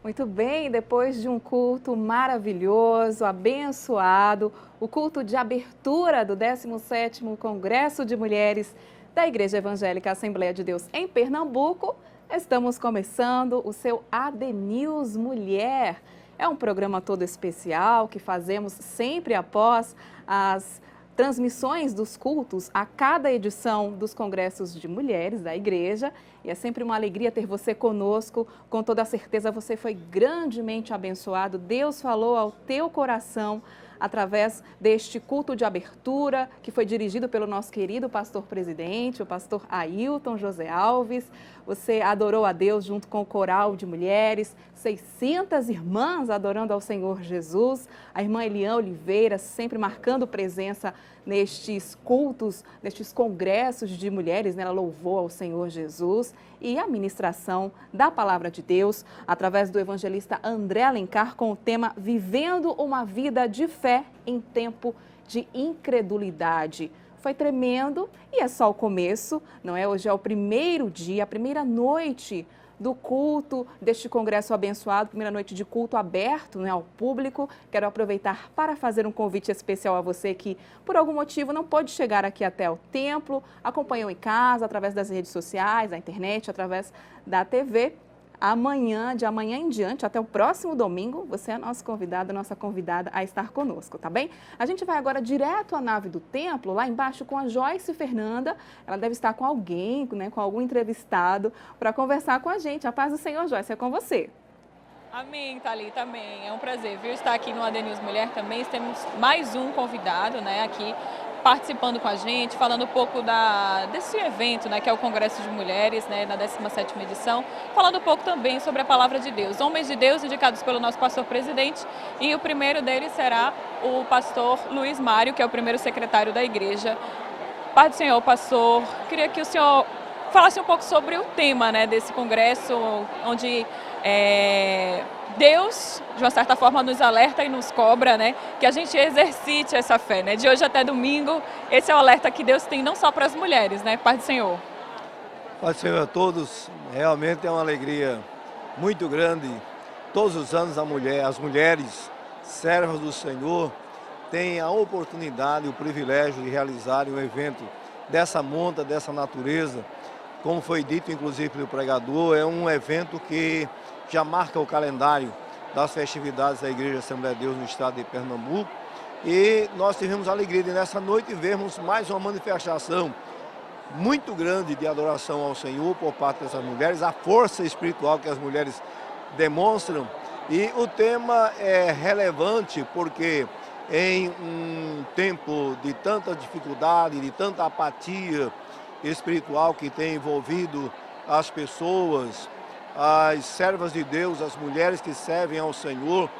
Muito bem, depois de um culto maravilhoso, abençoado, o culto de abertura do 17º Congresso de Mulheres da Igreja Evangélica Assembleia de Deus em Pernambuco, estamos começando o seu ADNews Mulher. É um programa todo especial que fazemos sempre após as transmissões dos cultos a cada edição dos congressos de mulheres da igreja. E é sempre uma alegria ter você conosco. Com toda certeza você foi grandemente abençoado. Deus falou ao teu coração através deste culto de abertura que foi dirigido pelo nosso querido pastor presidente, o pastor Ailton José Alves. Você adorou a Deus junto com o coral de mulheres, 600 irmãs adorando ao Senhor Jesus. A irmã Eliane Oliveira sempre marcando presença nestes cultos, nestes congressos de mulheres, né? Ela louvou ao Senhor Jesus. E a ministração da Palavra de Deus, através do evangelista André Alencar, com o tema Vivendo uma Vida de Fé em Tempo de Incredulidade. Foi tremendo e é só o começo, não é? Hoje é o primeiro dia, a primeira noite do culto deste congresso abençoado, primeira noite de culto aberto, né, ao público. Quero aproveitar para fazer um convite especial a você que, por algum motivo, não pôde chegar aqui até o templo, acompanhou em casa, através das redes sociais, da internet, através da TV. Amanhã, de amanhã em diante, até o próximo domingo, você é nosso convidado, nossa convidada a estar conosco, tá bem? A gente vai agora direto à nave do templo, lá embaixo com a Joyce Fernanda. Ela deve estar com alguém, né, com algum entrevistado, para conversar com a gente. A paz do Senhor, Joyce, é com você. Amém, Thalita, amém. É um prazer, viu, estar aqui no ADNews Mulher também. Temos mais um convidado, né, aqui participando com a gente, falando um pouco desse evento, né, que é o Congresso de Mulheres, né, na 17ª edição, falando um pouco também sobre a Palavra de Deus. Homens de Deus indicados pelo nosso pastor presidente, e o primeiro deles será o pastor Luiz Mário, que é o primeiro secretário da igreja. Pai do Senhor, pastor, queria que o senhor falasse um pouco sobre o tema, né, desse congresso, onde Deus, de uma certa forma, nos alerta e nos cobra, né, que a gente exercite essa fé, né, de hoje até domingo. Esse é o alerta que Deus tem não só para as mulheres, né, Pai do Senhor. Pai do Senhor a todos, realmente é uma alegria muito grande. Todos os anos as mulheres, servas do Senhor, têm a oportunidade e o privilégio de realizarem um evento dessa monta, dessa natureza. Como foi dito, inclusive, pelo pregador, é um evento que já marca o calendário das festividades da Igreja Assembleia de Deus no estado de Pernambuco. E nós tivemos a alegria de, nessa noite, vermos mais uma manifestação muito grande de adoração ao Senhor por parte dessas mulheres, a força espiritual que as mulheres demonstram. E o tema é relevante porque em um tempo de tanta dificuldade, de tanta apatia espiritual que tem envolvido as pessoas, as servas de Deus, as mulheres que servem ao Senhor,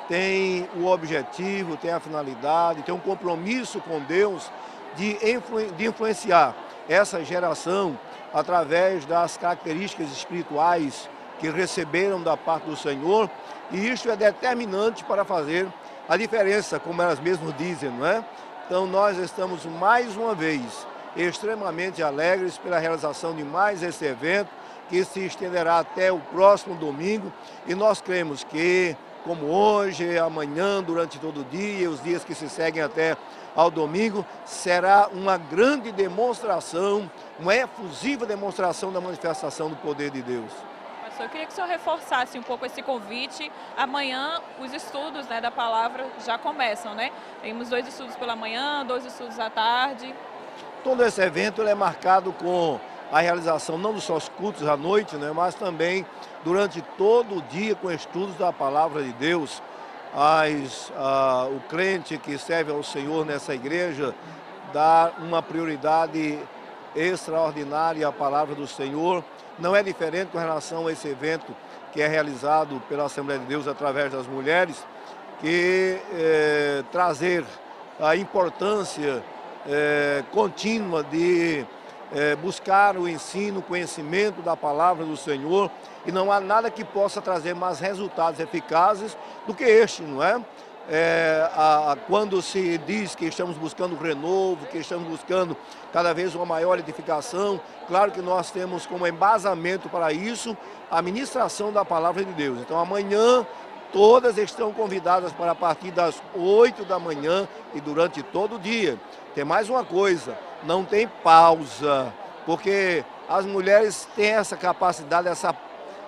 têm o objetivo, têm a finalidade, têm um compromisso com Deus de influenciar essa geração através das características espirituais que receberam da parte do Senhor, e isso é determinante para fazer a diferença, como elas mesmas dizem, não é? Então nós estamos mais uma vez extremamente alegres pela realização de mais esse evento, que se estenderá até o próximo domingo, e nós cremos que, como hoje, amanhã, durante todo o dia, os dias que se seguem até ao domingo, será uma grande demonstração, uma efusiva demonstração da manifestação do poder de Deus. Pastor, eu queria que o senhor reforçasse um pouco esse convite. Amanhã os estudos, né, da palavra já começam, né? Temos 2 estudos pela manhã, 2 estudos à tarde. Todo esse evento ele é marcado com a realização não só dos cultos à noite, né, mas também durante todo o dia com estudos da Palavra de Deus. O crente que serve ao Senhor nessa igreja dá uma prioridade extraordinária à Palavra do Senhor. Não é diferente com relação a esse evento que é realizado pela Assembleia de Deus através das mulheres, que trazer a importância contínua de buscar o ensino, o conhecimento da palavra do Senhor, e não há nada que possa trazer mais resultados eficazes do que este, não é? quando se diz que estamos buscando renovo, que estamos buscando cada vez uma maior edificação, claro que nós temos como embasamento para isso a ministração da palavra de Deus. Então amanhã todas estão convidadas para a partir das 8 da manhã e durante todo o dia. Tem mais uma coisa, não tem pausa, porque as mulheres têm essa capacidade,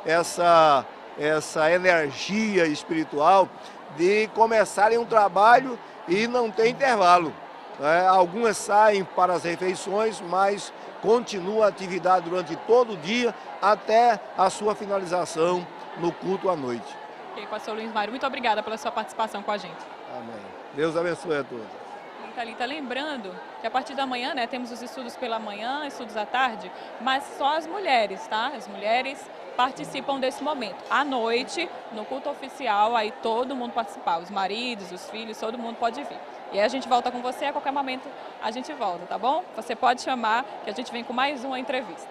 essa energia espiritual de começarem um trabalho e não tem intervalo. Algumas saem para as refeições, mas continua a atividade durante todo o dia até a sua finalização no culto à noite. Ok, pastor Luiz Mário, muito obrigada pela sua participação com a gente. Amém. Deus abençoe a todos. Thalita, lembrando que a partir da manhã, né, temos os estudos pela manhã, estudos à tarde, mas só as mulheres, tá? As mulheres participam desse momento. À noite, no culto oficial, aí todo mundo participar, os maridos, os filhos, todo mundo pode vir. E aí a gente volta com você, a qualquer momento a gente volta, tá bom? Você pode chamar que a gente vem com mais uma entrevista.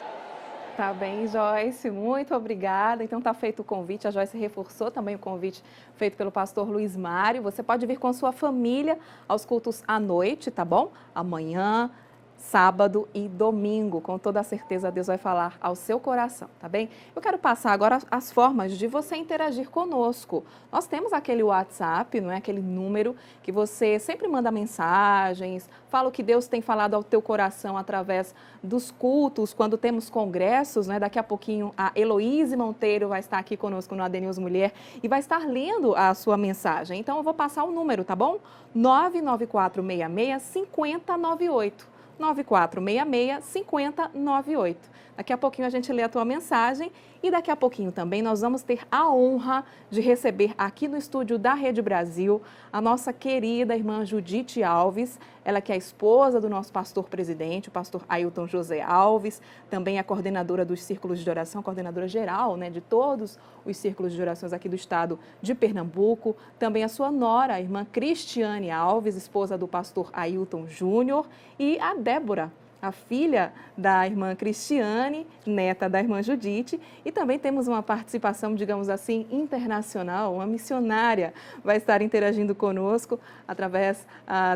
Tá bem, Joyce, muito obrigada. Então tá feito o convite, a Joyce reforçou também o convite feito pelo pastor Luiz Mário. Você pode vir com sua família aos cultos à noite, tá bom? Amanhã, sábado e domingo, com toda a certeza Deus vai falar ao seu coração, tá bem? Eu quero passar agora as formas de você interagir conosco. Nós temos aquele WhatsApp, não é? Aquele número que você sempre manda mensagens, fala o que Deus tem falado ao teu coração através dos cultos, quando temos congressos, né? Daqui a pouquinho a Heloíse Monteiro vai estar aqui conosco no AD News Mulher e vai estar lendo a sua mensagem. Então eu vou passar o número, tá bom? 99466-5098. 9466-5098. Daqui a pouquinho a gente lê a tua mensagem e daqui a pouquinho também nós vamos ter a honra de receber aqui no estúdio da Rede Brasil a nossa querida irmã Judite Alves, ela que é a esposa do nosso pastor presidente, o pastor Ailton José Alves, também a coordenadora dos círculos de oração, coordenadora geral, né, de todos os círculos de orações aqui do estado de Pernambuco, também a sua nora, a irmã Cristiane Alves, esposa do pastor Ailton Júnior, e a Débora, a filha da irmã Cristiane, neta da irmã Judite, e também temos uma participação, digamos assim, internacional, uma missionária vai estar interagindo conosco através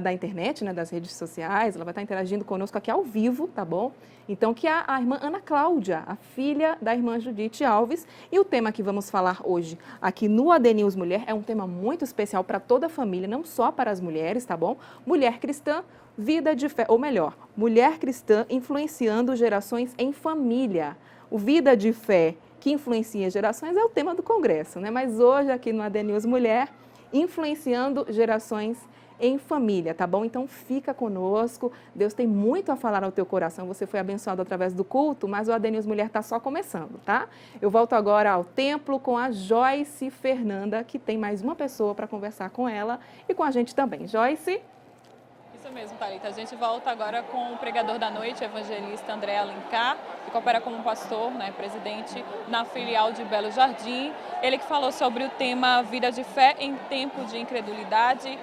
da internet, né, das redes sociais, ela vai estar interagindo conosco aqui ao vivo, tá bom? Então, que é a irmã Ana Cláudia, a filha da irmã Judite Alves, e o tema que vamos falar hoje aqui no AD News Mulher é um tema muito especial para toda a família, não só para as mulheres, tá bom? Mulher cristã, vida de fé, ou melhor, mulher cristã influenciando gerações em família. O Vida de Fé que influencia gerações é o tema do congresso, né? Mas hoje aqui no AD News Mulher, influenciando gerações em família, tá bom? Então fica conosco, Deus tem muito a falar ao teu coração, você foi abençoado através do culto, mas o AD News Mulher está só começando, tá? Eu volto agora ao templo com a Joyce Fernanda, que tem mais uma pessoa para conversar com ela e com a gente também. Joyce? Isso mesmo, Thalita. A gente volta agora com o pregador da noite, evangelista André Alencar, que coopera como pastor, né, presidente na filial de Belo Jardim. Ele que falou sobre o tema Vida de Fé em Tempo de Incredulidade.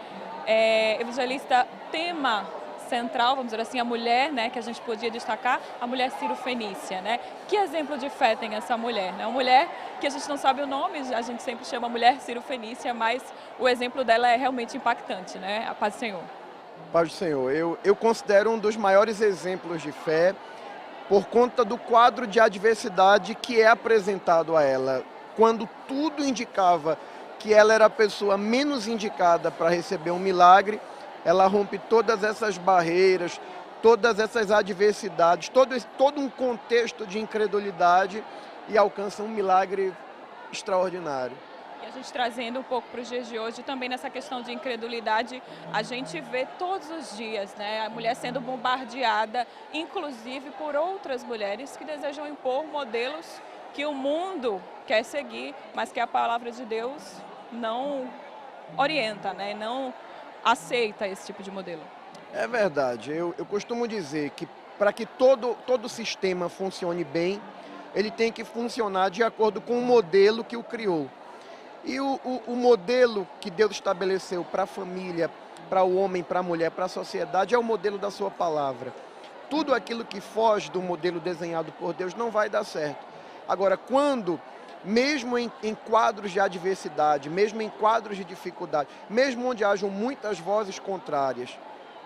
Evangelista, tema central, vamos dizer assim, a mulher, né, que a gente podia destacar, a mulher Ciro-Fenícia, né? Que exemplo de fé tem essa mulher, né? Uma mulher que a gente não sabe o nome, a gente sempre chama mulher Ciro-Fenícia, mas o exemplo dela é realmente impactante, né? A paz do Senhor. Paz do Senhor, eu considero um dos maiores exemplos de fé por conta do quadro de adversidade que é apresentado a ela. Quando tudo indicava que ela era a pessoa menos indicada para receber um milagre, ela rompe todas essas barreiras, todas essas adversidades, todo um contexto de incredulidade e alcança um milagre extraordinário. E a gente trazendo um pouco para os dias de hoje, também nessa questão de incredulidade, a gente vê todos os dias, né, a mulher sendo bombardeada, inclusive por outras mulheres que desejam impor modelos que o mundo quer seguir, mas que a palavra de Deus não orienta, né, não aceita esse tipo de modelo. É verdade, eu costumo dizer que para que todo sistema funcione bem, ele tem que funcionar de acordo com o modelo que o criou. E o modelo que Deus estabeleceu para a família, para o homem, para a mulher, para a sociedade, é o modelo da sua palavra. Tudo aquilo que foge do modelo desenhado por Deus não vai dar certo. Agora, quando mesmo em quadros de adversidade, mesmo em quadros de dificuldade, mesmo onde hajam muitas vozes contrárias,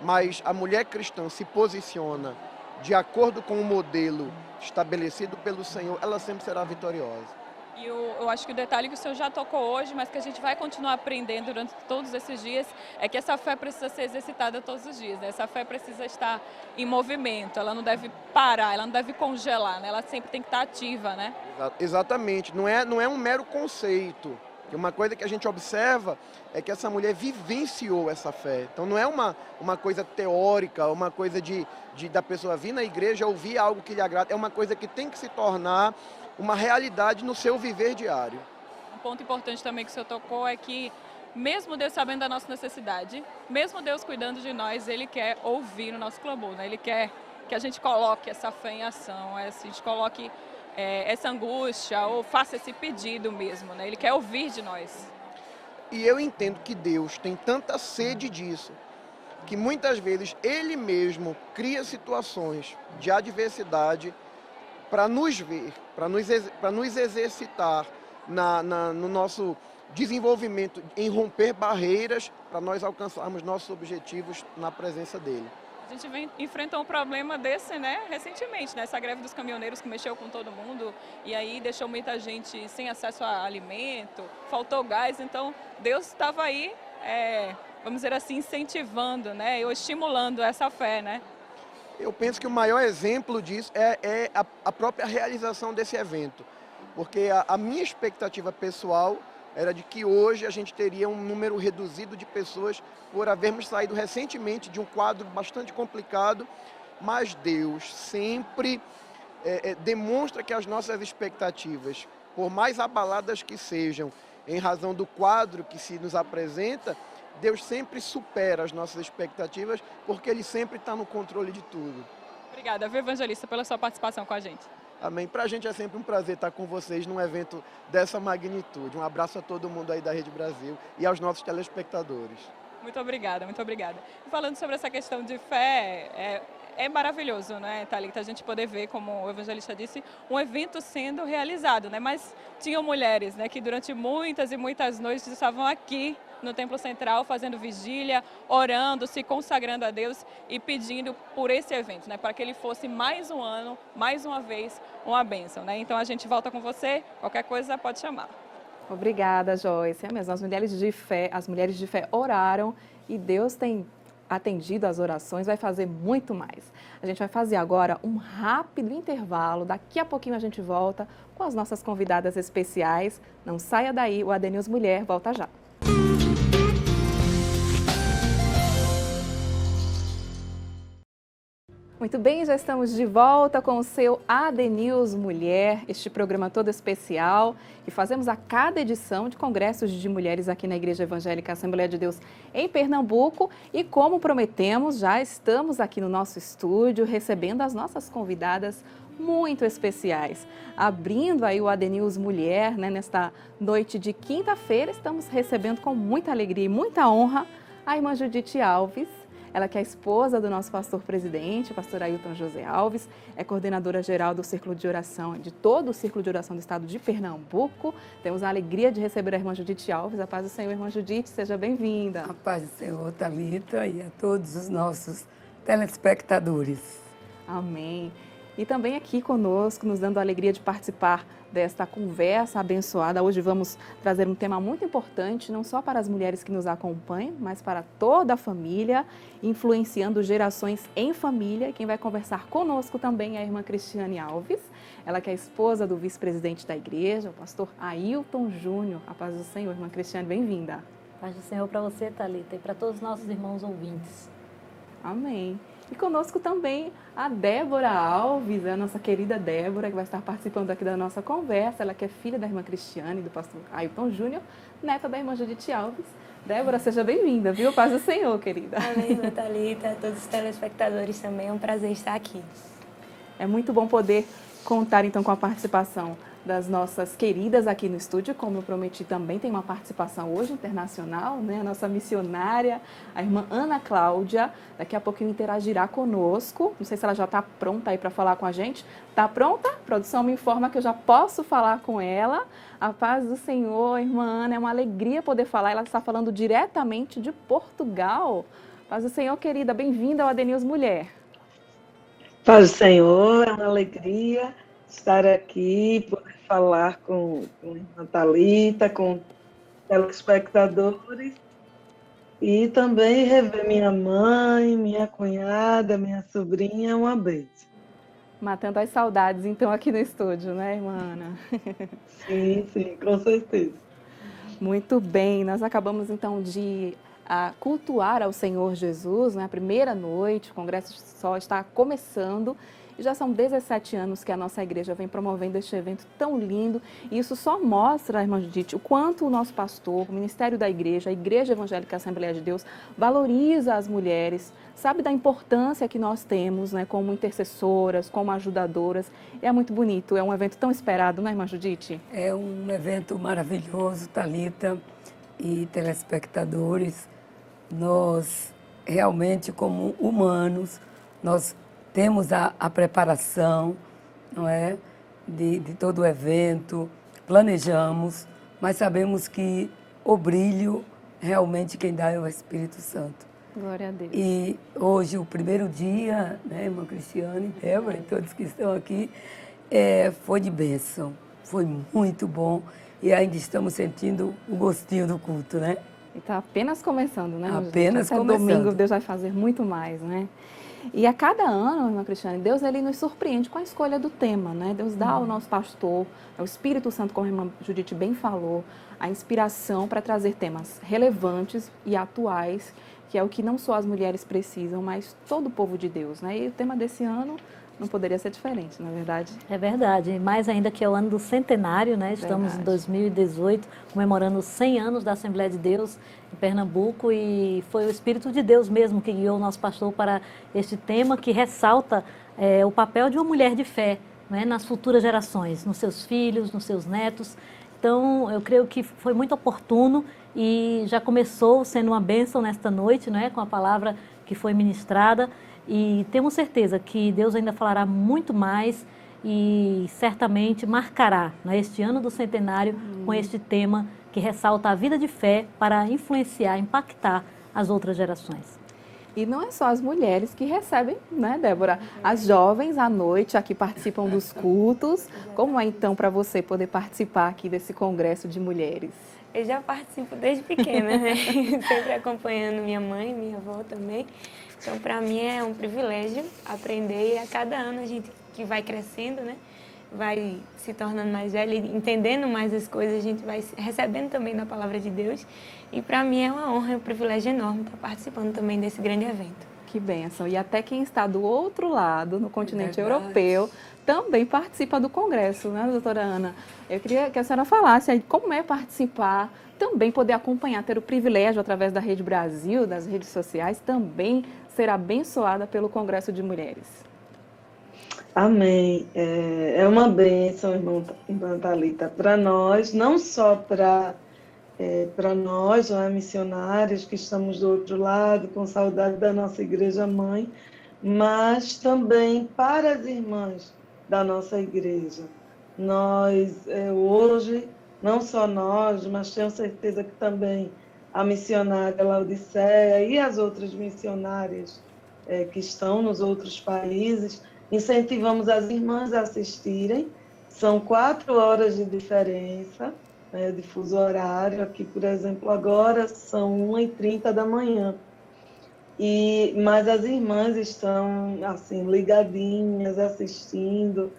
mas a mulher cristã se posiciona de acordo com o modelo estabelecido pelo Senhor, ela sempre será vitoriosa. E eu acho que o detalhe que o senhor já tocou hoje, mas que a gente vai continuar aprendendo durante todos esses dias, é que essa fé precisa ser exercitada todos os dias, né? Essa fé precisa estar em movimento, ela não deve parar, ela não deve congelar, né? Ela sempre tem que estar ativa, né? Exatamente, não é um mero conceito. Uma coisa que a gente observa é que essa mulher vivenciou essa fé. Então não é uma coisa teórica, uma coisa da pessoa vir na igreja, ouvir algo que lhe agrada, é uma coisa que tem que se tornar uma realidade no seu viver diário. Um ponto importante também que o senhor tocou é que, mesmo Deus sabendo da nossa necessidade, mesmo Deus cuidando de nós, Ele quer ouvir o nosso clamor, né? Ele quer que a gente coloque essa fé em ação, a gente coloque essa angústia ou faça esse pedido mesmo, né? Ele quer ouvir de nós. E eu entendo que Deus tem tanta sede disso, que muitas vezes Ele mesmo cria situações de adversidade para nos ver, para nos exercitar no nosso desenvolvimento, em romper barreiras para nós alcançarmos nossos objetivos na presença dEle. A gente enfrentou um problema desse, né, recentemente, né, essa greve dos caminhoneiros que mexeu com todo mundo e aí deixou muita gente sem acesso a alimento, faltou gás, então Deus estava aí, vamos dizer assim, incentivando, né, ou estimulando essa fé, né? Eu penso que o maior exemplo disso é a própria realização desse evento, porque a minha expectativa pessoal era de que hoje a gente teria um número reduzido de pessoas por havermos saído recentemente de um quadro bastante complicado, mas Deus sempre demonstra que as nossas expectativas, por mais abaladas que sejam, em razão do quadro que se nos apresenta, Deus sempre supera as nossas expectativas, porque Ele sempre está no controle de tudo. Obrigada, viu, evangelista, pela sua participação com a gente. Amém. Para a gente é sempre um prazer estar com vocês num evento dessa magnitude. Um abraço a todo mundo aí da Rede Brasil e aos nossos telespectadores. Muito obrigada, muito obrigada. E falando sobre essa questão de fé, é maravilhoso, né, Thalita, a gente poder ver, como o evangelista disse, um evento sendo realizado, né? Mas tinham mulheres, né, que durante muitas e muitas noites estavam aqui no Templo Central fazendo vigília, orando, se consagrando a Deus e pedindo por esse evento, né, para que ele fosse mais um ano, mais uma vez, uma bênção, né? Então a gente volta com você, qualquer coisa pode chamar. Obrigada, Joyce. É mesmo, as mulheres de fé oraram e Deus tem atendido as orações, vai fazer muito mais. A gente vai fazer agora um rápido intervalo, daqui a pouquinho a gente volta com as nossas convidadas especiais. Não saia daí, o AD News Mulher volta já. Muito bem, já estamos de volta com o seu AD News Mulher, este programa todo especial que fazemos a cada edição de congressos de mulheres aqui na Igreja Evangélica Assembleia de Deus em Pernambuco. E como prometemos, já estamos aqui no nosso estúdio recebendo as nossas convidadas muito especiais. Abrindo aí o AD News Mulher, né, nesta noite de quinta-feira, estamos recebendo com muita alegria e muita honra a irmã Judite Alves. Ela que é a esposa do nosso pastor-presidente, o pastor Ailton José Alves, é coordenadora geral do Círculo de Oração, de todo o Círculo de Oração do Estado de Pernambuco. Temos a alegria de receber a irmã Judite Alves. A paz do Senhor, irmã Judite, seja bem-vinda. A paz do Senhor, Thalita, e a todos os nossos telespectadores. Amém. E também aqui conosco, nos dando a alegria de participar desta conversa abençoada. Hoje vamos trazer um tema muito importante, não só para as mulheres que nos acompanham, mas para toda a família, influenciando gerações em família. E quem vai conversar conosco também é a irmã Cristiane Alves, ela que é a esposa do vice-presidente da igreja, o pastor Ailton Júnior. A paz do Senhor, irmã Cristiane, bem-vinda. Paz do Senhor para você, Thalita, e para todos os nossos irmãos ouvintes. Amém. E conosco também a Débora Alves, a nossa querida Débora, que vai estar participando aqui da nossa conversa. Ela que é filha da irmã Cristiane, do pastor Ailton Júnior, neta da irmã Judite Alves. Débora, seja bem-vinda, viu? Paz do Senhor, querida. Amém, Thalita, a todos os telespectadores também, é um prazer estar aqui. É muito bom poder contar, então, com a participação das nossas queridas aqui no estúdio, como eu prometi também, tem uma participação hoje internacional, né? A nossa missionária, a irmã Ana Cláudia, daqui a pouquinho interagirá conosco, não sei se ela já está pronta aí para falar com a gente. Está pronta? A produção me informa que eu já posso falar com ela. A paz do Senhor, irmã Ana, é uma alegria poder falar, ela está falando diretamente de Portugal. Paz do Senhor, querida, bem-vinda ao AD News Mulher. Paz do Senhor, é uma alegria estar aqui, poder falar com a irmã Thalita, com telespectadores e também rever minha mãe, minha cunhada, minha sobrinha, é uma bênção. Matando as saudades, então, aqui no estúdio, né, irmã Ana? Sim, com certeza. Muito bem, nós acabamos então de cultuar ao Senhor Jesus, né? A primeira noite, o Congresso só está começando e já são 17 anos que a nossa igreja vem promovendo este evento tão lindo e isso só mostra, irmã Judite, o quanto o nosso pastor, o Ministério da Igreja, a Igreja Evangélica Assembleia de Deus, valoriza as mulheres, sabe da importância que nós temos, né, como intercessoras, como ajudadoras. É muito bonito, é um evento tão esperado, né, irmã Judite? É um evento maravilhoso, Thalita e telespectadores. Nós, realmente, como humanos, nós temos a preparação, não é, de todo o evento, planejamos, mas sabemos que o brilho, realmente, quem dá é o Espírito Santo. Glória a Deus. E hoje, o primeiro dia, né, irmã Cristiane, Débora e todos que estão aqui, foi de bênção, foi muito bom e ainda estamos sentindo o gostinho do culto, né? E está apenas começando, né? Apenas até começando. Domingo Deus vai fazer muito mais, né? E a cada ano, irmã Cristiane, Deus ele nos surpreende com a escolha do tema, né? Deus dá ao nosso pastor, ao Espírito Santo, como a irmã Judite bem falou, a inspiração para trazer temas relevantes e atuais, que é o que não só as mulheres precisam, mas todo o povo de Deus, né? E o tema desse ano não poderia ser diferente, não é verdade? É verdade, mais ainda que é o ano do centenário, né? Estamos Verdade. em 2018, comemorando os 100 anos da Assembleia de Deus em Pernambuco e foi o Espírito de Deus mesmo que guiou o nosso pastor para este tema que ressalta o papel de uma mulher de fé, né? Nas futuras gerações, nos seus filhos, nos seus netos. Então, eu creio que foi muito oportuno e já começou sendo uma bênção nesta noite, né? Com a palavra que foi ministrada. E temos certeza que Deus ainda falará muito mais e certamente marcará, né, este ano do centenário com este tema que ressalta a vida de fé para influenciar, impactar as outras gerações. E não é só as mulheres que recebem, né, Débora? As jovens à noite aqui participam dos cultos. Como é então para você poder participar aqui desse congresso de mulheres? Eu já participo desde pequena, né? Sempre acompanhando minha mãe, minha avó também. Então, para mim é um privilégio aprender e a cada ano a gente que vai crescendo, né? Vai se tornando mais velha e entendendo mais as coisas, a gente vai recebendo também da palavra de Deus. E para mim é uma honra e um privilégio enorme estar participando também desse grande evento. Que bênção. E até quem está do outro lado, no continente Verdade. europeu, também participa do congresso, né, doutora Ana? Eu queria que a senhora falasse aí como é participar, também poder acompanhar, ter o privilégio através da Rede Brasil, das redes sociais, também ser abençoada pelo Congresso de Mulheres. Amém. É uma bênção, irmã Thalita, para nós, não só para nós, não é, missionários que estamos do outro lado, com saudade da nossa igreja mãe, mas também para as irmãs da nossa igreja. Nós, hoje, não só nós, mas tenho certeza que também a missionária Laodiceia e as outras missionárias que estão nos outros países, incentivamos as irmãs a assistirem. São 4 horas de diferença, né, de fuso horário. Aqui, por exemplo, agora são 1h30 da manhã. Mas as irmãs estão assim, ligadinhas, assistindo.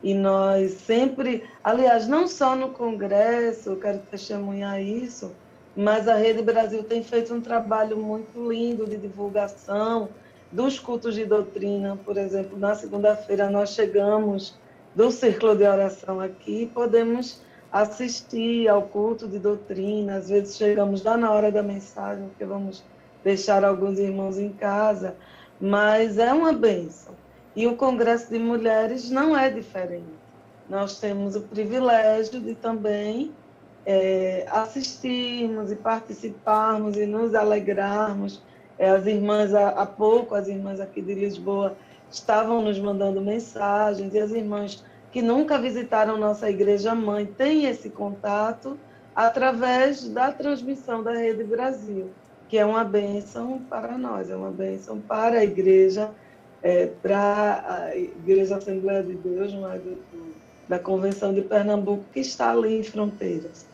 E nós sempre, aliás, não só no Congresso, eu quero testemunhar isso, mas a Rede Brasil tem feito um trabalho muito lindo de divulgação dos cultos de doutrina. Por exemplo, na segunda-feira nós chegamos do Círculo de Oração aqui e podemos assistir ao culto de doutrina. Às vezes chegamos lá na hora da mensagem, porque vamos deixar alguns irmãos em casa, mas é uma bênção. E o Congresso de Mulheres não é diferente. nós temos o privilégio de também assistirmos e participarmos e nos alegrarmos. As irmãs, há pouco, as irmãs aqui de Lisboa estavam nos mandando mensagens, e as irmãs que nunca visitaram nossa igreja mãe têm esse contato através da transmissão da Rede Brasil, que é uma bênção para nós, é uma bênção para a igreja, para a Igreja Assembleia de Deus, da Convenção de Pernambuco, que está ali em Fronteiras.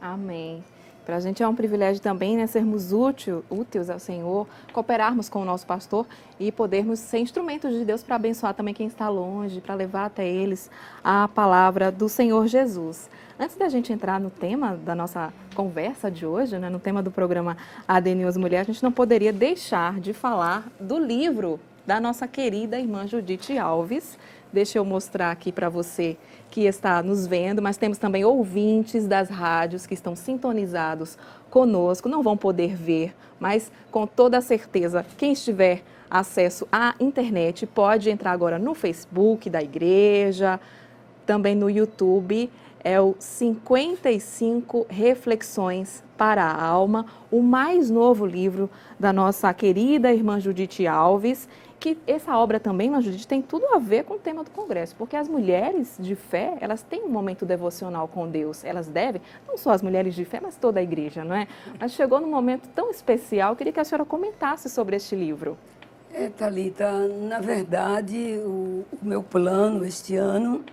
Amém. Para a gente é um privilégio também, né, sermos úteis ao Senhor, cooperarmos com o nosso pastor e podermos ser instrumentos de Deus para abençoar também quem está longe, para levar até eles a palavra do Senhor Jesus. Antes da gente entrar no tema da nossa conversa de hoje, né, no tema do programa AD Mulher, a gente não poderia deixar de falar do livro da nossa querida irmã Judite Alves. Deixa eu mostrar aqui para você que está nos vendo, mas temos também ouvintes das rádios que estão sintonizados conosco, não vão poder ver, mas com toda certeza, quem estiver acesso à internet pode entrar agora no Facebook da igreja, também no YouTube, é o 55 Reflexões para a Alma, o mais novo livro da nossa querida irmã Judite Alves, que essa obra também, irmã Judite, tem tudo a ver com o tema do congresso, porque as mulheres de fé, elas têm um momento devocional com Deus, elas devem, não só as mulheres de fé, mas toda a igreja, não é? Mas chegou num momento tão especial, eu queria que a senhora comentasse sobre este livro. Thalita, na verdade, o meu plano este ano,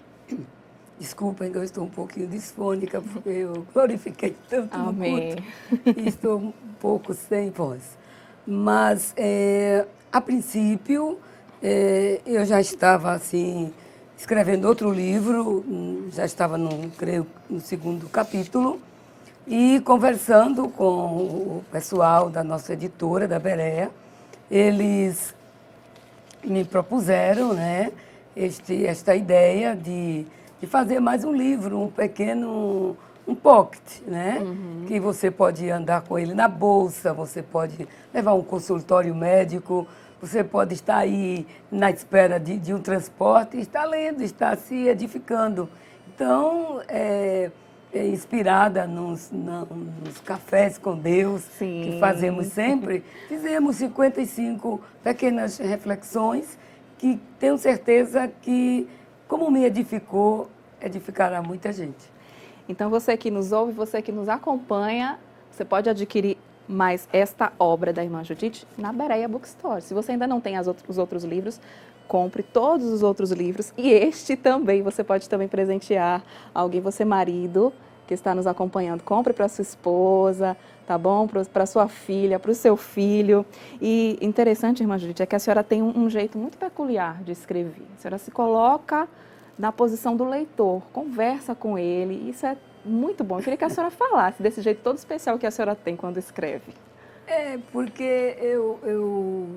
desculpem que eu estou um pouquinho disfônica, porque eu glorifiquei tanto no culto, e estou um pouco sem voz. Mas, a princípio, eu já estava, assim, escrevendo outro livro, já estava, creio, no 2º capítulo, e conversando com o pessoal da nossa editora, da Berea, eles me propuseram, né, esta ideia de fazer mais um livro, um pequeno, um pocket, né? Que você pode andar com ele na bolsa, você pode levar um consultório médico, você pode estar aí na espera de um transporte e estar lendo, estar se edificando. Então, inspirada nos cafés com Deus, que fazemos sempre, fizemos 55 pequenas reflexões que tenho certeza que, como me edificou, edificará muita gente. Então, você que nos ouve, você que nos acompanha, você pode adquirir mais esta obra da irmã Judite na Berea Bookstore. Se você ainda não tem os outros livros, compre todos os outros livros e este também. Você pode também presentear alguém, você marido, que está nos acompanhando. Compre para sua esposa, tá bom? Para sua filha, para o seu filho. E interessante, irmã Judite, é que a senhora tem um jeito muito peculiar de escrever. A senhora se coloca na posição do leitor, conversa com ele, isso é muito bom. Eu queria que a senhora falasse desse jeito todo especial que a senhora tem quando escreve. Porque eu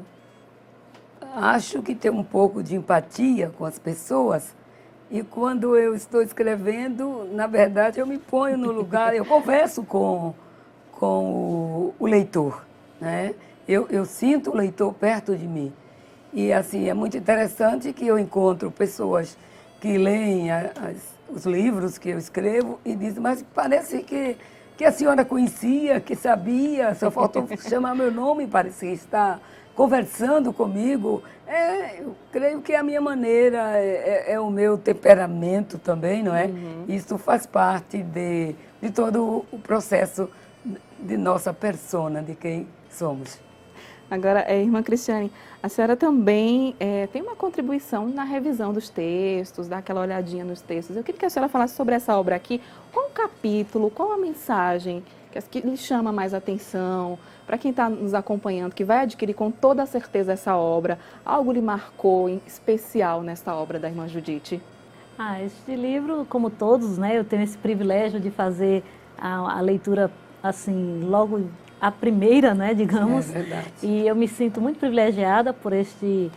acho que tem um pouco de empatia com as pessoas e quando eu estou escrevendo, na verdade, eu me ponho no lugar, eu converso com o leitor, né? Eu sinto o leitor perto de mim. E, assim, é muito interessante que eu encontro pessoas que leem os livros que eu escrevo e dizem, mas parece que a senhora conhecia, que sabia, só faltou chamar meu nome, parece que está conversando comigo. Eu creio que é a minha maneira, é o meu temperamento também, não é? Isso faz parte de todo o processo de nossa persona, de quem somos. Agora, irmã Cristiane, a senhora também tem uma contribuição na revisão dos textos, dá aquela olhadinha nos textos. Eu queria que a senhora falasse sobre essa obra aqui. Qual o capítulo, qual a mensagem que lhe chama mais atenção? Para quem está nos acompanhando, que vai adquirir com toda certeza essa obra, algo lhe marcou em especial nessa obra da irmã Judite? Este livro, como todos, né, eu tenho esse privilégio de fazer a leitura, assim, logo a primeira, né, digamos. É verdade. E eu me sinto muito privilegiada por esse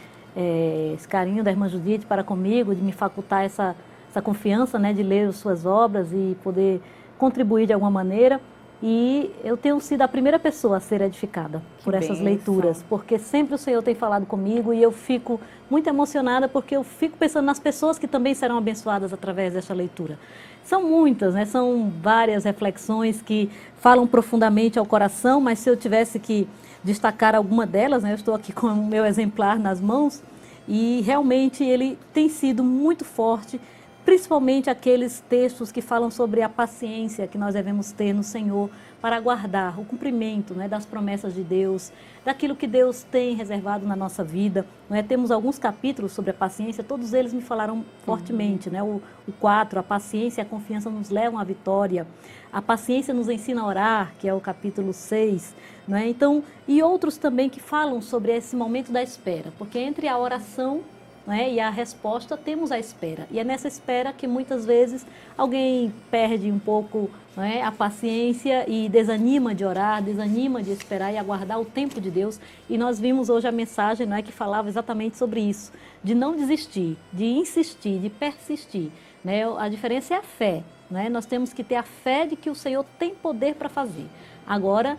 carinho da irmã Judite para comigo, de me facultar essa confiança, né, de ler as suas obras e poder contribuir de alguma maneira. E eu tenho sido a primeira pessoa a ser edificada por essas bênção. leituras, porque sempre o Senhor tem falado comigo e eu fico muito emocionada porque eu fico pensando nas pessoas que também serão abençoadas através dessa leitura. São muitas, né? São várias reflexões que falam profundamente ao coração, mas se eu tivesse que destacar alguma delas, né? Eu estou aqui com o meu exemplar nas mãos e realmente ele tem sido muito forte, principalmente aqueles textos que falam sobre a paciência que nós devemos ter no Senhor para aguardar o cumprimento, né, das promessas de Deus, daquilo que Deus tem reservado na nossa vida. Não é? Temos alguns capítulos sobre a paciência, todos eles me falaram fortemente. Né? O 4, a paciência e a confiança nos levam à vitória. A paciência nos ensina a orar, que é o capítulo 6. Não é? Então, e outros também que falam sobre esse momento da espera, porque entre a oração, né, e a resposta, temos a espera. E é nessa espera que muitas vezes alguém perde um pouco, né, a paciência e desanima de orar, desanima de esperar e aguardar o tempo de Deus. E nós vimos hoje a mensagem, né, que falava exatamente sobre isso, de não desistir, de insistir, de persistir. Né? A diferença é a fé. Né? Nós temos que ter a fé de que o Senhor tem poder para fazer. Agora,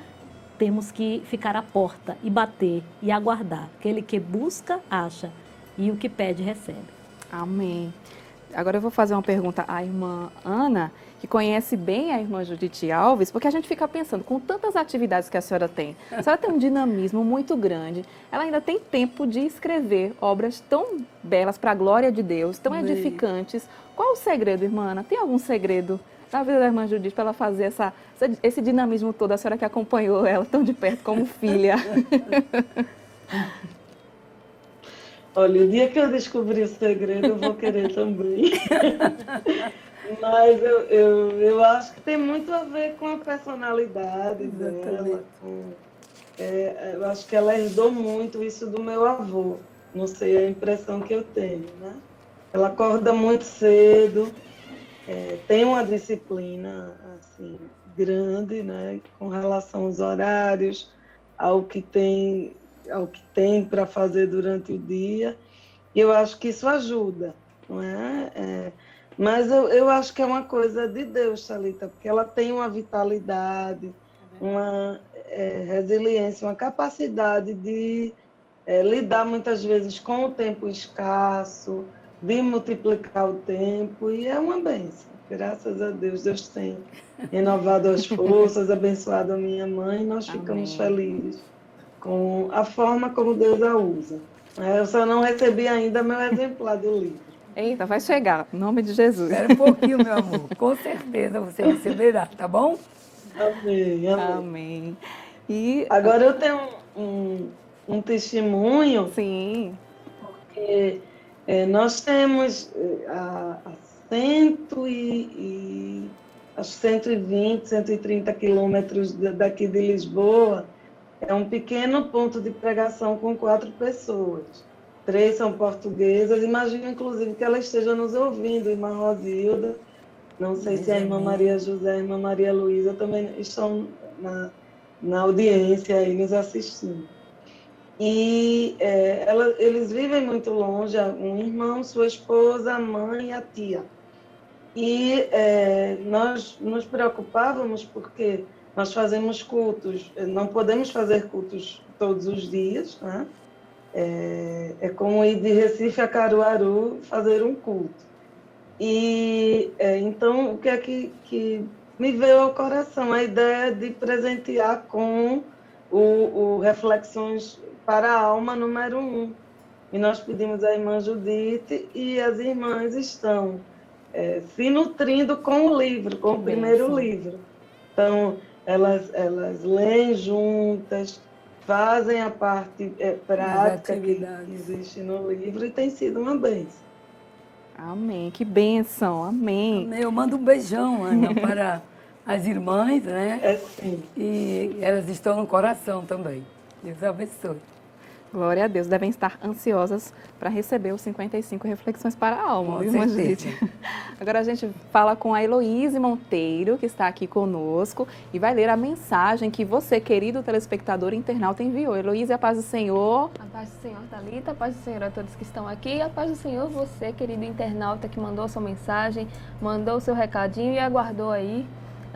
temos que ficar à porta e bater e aguardar. Aquele que busca, acha. E o que pede, recebe. Amém. Agora eu vou fazer uma pergunta à irmã Ana, que conhece bem a irmã Judite Alves, porque a gente fica pensando, com tantas atividades que a senhora tem tem um dinamismo muito grande, ela ainda tem tempo de escrever obras tão belas para a glória de Deus, tão edificantes. Qual o segredo, irmã Ana? Tem algum segredo na vida da irmã Judite para ela fazer esse dinamismo todo? A senhora que acompanhou ela tão de perto como filha. Olha, o dia que eu descobrir o segredo, eu vou querer também. Mas eu acho que tem muito a ver com a personalidade dela. Eu acho que ela herdou muito isso do meu avô. Não sei a impressão que eu tenho, né? Ela acorda muito cedo, tem uma disciplina assim, grande, né? Com relação aos horários, ao que tem para fazer durante o dia, e eu acho que isso ajuda, não é? Mas eu acho que é uma coisa de Deus, Thalita, porque ela tem uma vitalidade, uma resiliência, uma capacidade de lidar muitas vezes com o tempo escasso, de multiplicar o tempo, e é uma bênção. Graças a Deus, Deus tem renovado as forças, abençoado a minha mãe, e nós ficamos felizes com a forma como Deus a usa. Eu só não recebi ainda meu exemplar do livro. Eita, vai chegar, em nome de Jesus. Espera um pouquinho, meu amor. Com certeza você receberá, tá bom? Amém, amém. Amém. E agora eu tenho um testemunho. Sim. Porque nós temos a 120, 130 quilômetros daqui de Lisboa, é um pequeno ponto de pregação com 4 pessoas. 3 são portuguesas. Imagino, inclusive, que ela esteja nos ouvindo, irmã Rosilda. Não sei se a irmã Maria José e a irmã Maria Luísa também estão na audiência aí nos assistindo. E eles vivem muito longe, um irmão, sua esposa, a mãe e a tia. E nós nos preocupávamos porque nós fazemos cultos, não podemos fazer cultos todos os dias, né? É como ir de Recife a Caruaru fazer um culto. E então, o que é que me veio ao coração? A ideia de presentear com o Reflexões para a Alma número 1. E nós pedimos à irmã Judite, e as irmãs estão se nutrindo com o livro, com o primeiro livro. Então, elas leem juntas, fazem a parte prática que existe no livro, e tem sido uma bênção. Amém, que bênção, amém. Eu mando um beijão, Ana, para as irmãs, né? Sim. E elas estão no coração também. Deus abençoe. Glória a Deus, devem estar ansiosas para receber os 55 Reflexões para a Alma, viu, irmã Judite? Agora a gente fala com a Heloíse Monteiro, que está aqui conosco, e vai ler a mensagem que você, querido telespectador internauta, enviou. Heloíse, a paz do Senhor. A paz do Senhor, Thalita, a paz do Senhor a todos que estão aqui, a paz do Senhor você, querido internauta, que mandou sua mensagem, mandou o seu recadinho e aguardou aí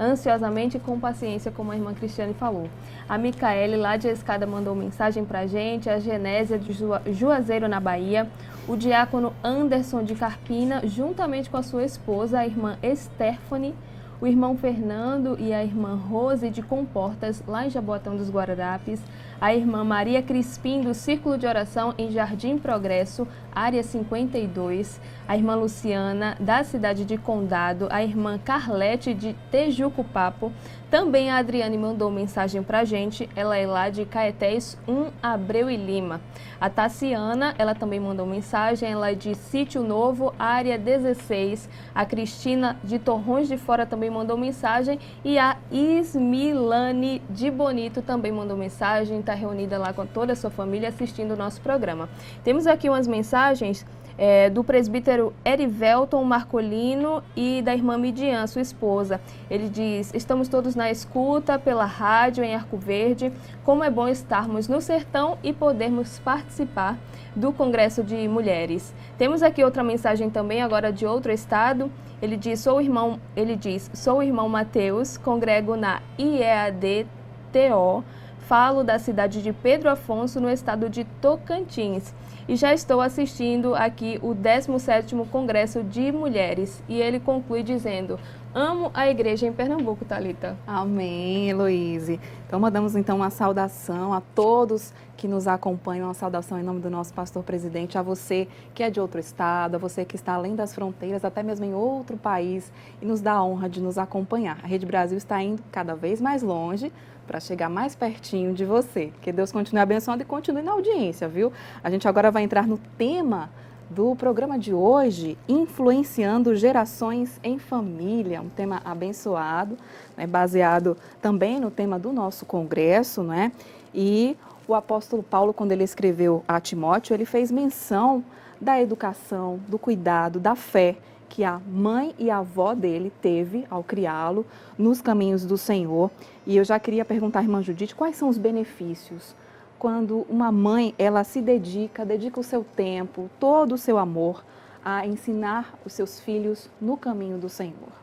ansiosamente e com paciência, como a irmã Cristiane falou. A Micaele, lá de Escada, mandou mensagem pra gente, a Genésia de Juazeiro, na Bahia, o diácono Anderson de Carpina, juntamente com a sua esposa, a irmã Stephanie, o irmão Fernando e a irmã Rose de Comportas, lá em Jaboatão dos Guararapes, a irmã Maria Crispim, do Círculo de Oração em Jardim Progresso, área 52, a irmã Luciana, da cidade de Condado, a irmã Carlete, de Tejucupapo. Também a Adriane mandou mensagem pra gente, ela é lá de Caetés 1, Abreu e Lima. A Tassiana, ela também mandou mensagem, ela é de Sítio Novo, área 16. A Cristina, de Torrões de Fora, também mandou mensagem. E a Ismilane, de Bonito, também mandou mensagem, está reunida lá com toda a sua família assistindo o nosso programa. Temos aqui umas mensagens do presbítero Erivelton Marcolino e da irmã Midian, sua esposa. Ele diz: estamos todos na escuta pela rádio em Arco Verde. Como é bom estarmos no sertão e podermos participar do Congresso de Mulheres. Temos aqui outra mensagem também, agora de outro estado. Ele diz: sou o irmão Mateus, congrego na IEAD-TO, falo da cidade de Pedro Afonso, no estado de Tocantins. E já estou assistindo aqui o 17º Congresso de Mulheres. E ele conclui dizendo: amo a igreja em Pernambuco, Thalita. Amém, Heloíse. Então mandamos então uma saudação a todos que nos acompanham, uma saudação em nome do nosso pastor presidente, a você que é de outro estado, a você que está além das fronteiras, até mesmo em outro país, e nos dá a honra de nos acompanhar. A Rede Brasil está indo cada vez mais longe para chegar mais pertinho de você. Que Deus continue abençoando e continue na audiência, viu? A gente agora vai entrar no tema do programa de hoje, influenciando gerações em família, um tema abençoado, né, baseado também no tema do nosso congresso, né? E o apóstolo Paulo, quando ele escreveu a Timóteo, ele fez menção da educação, do cuidado, da fé que a mãe e a avó dele teve ao criá-lo nos caminhos do Senhor. E eu já queria perguntar à irmã Judite, quais são os benefícios quando uma mãe, ela se dedica o seu tempo, todo o seu amor a ensinar os seus filhos no caminho do Senhor?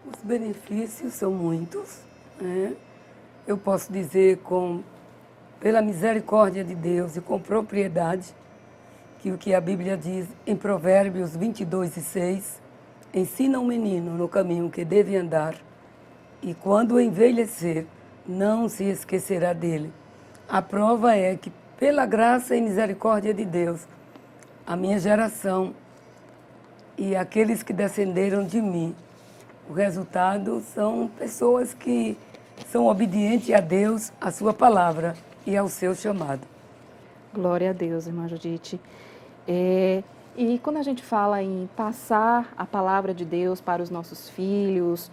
Os benefícios são muitos, né? Eu posso dizer pela misericórdia de Deus e com propriedade, que o que a Bíblia diz em Provérbios 22:6, ensina um menino no caminho que deve andar, e quando envelhecer, não se esquecerá dele. A prova é que, pela graça e misericórdia de Deus, a minha geração e aqueles que descenderam de mim, o resultado são pessoas que são obedientes a Deus, à sua palavra e ao seu chamado. Glória a Deus, irmã Judite. E quando a gente fala em passar a palavra de Deus para os nossos filhos,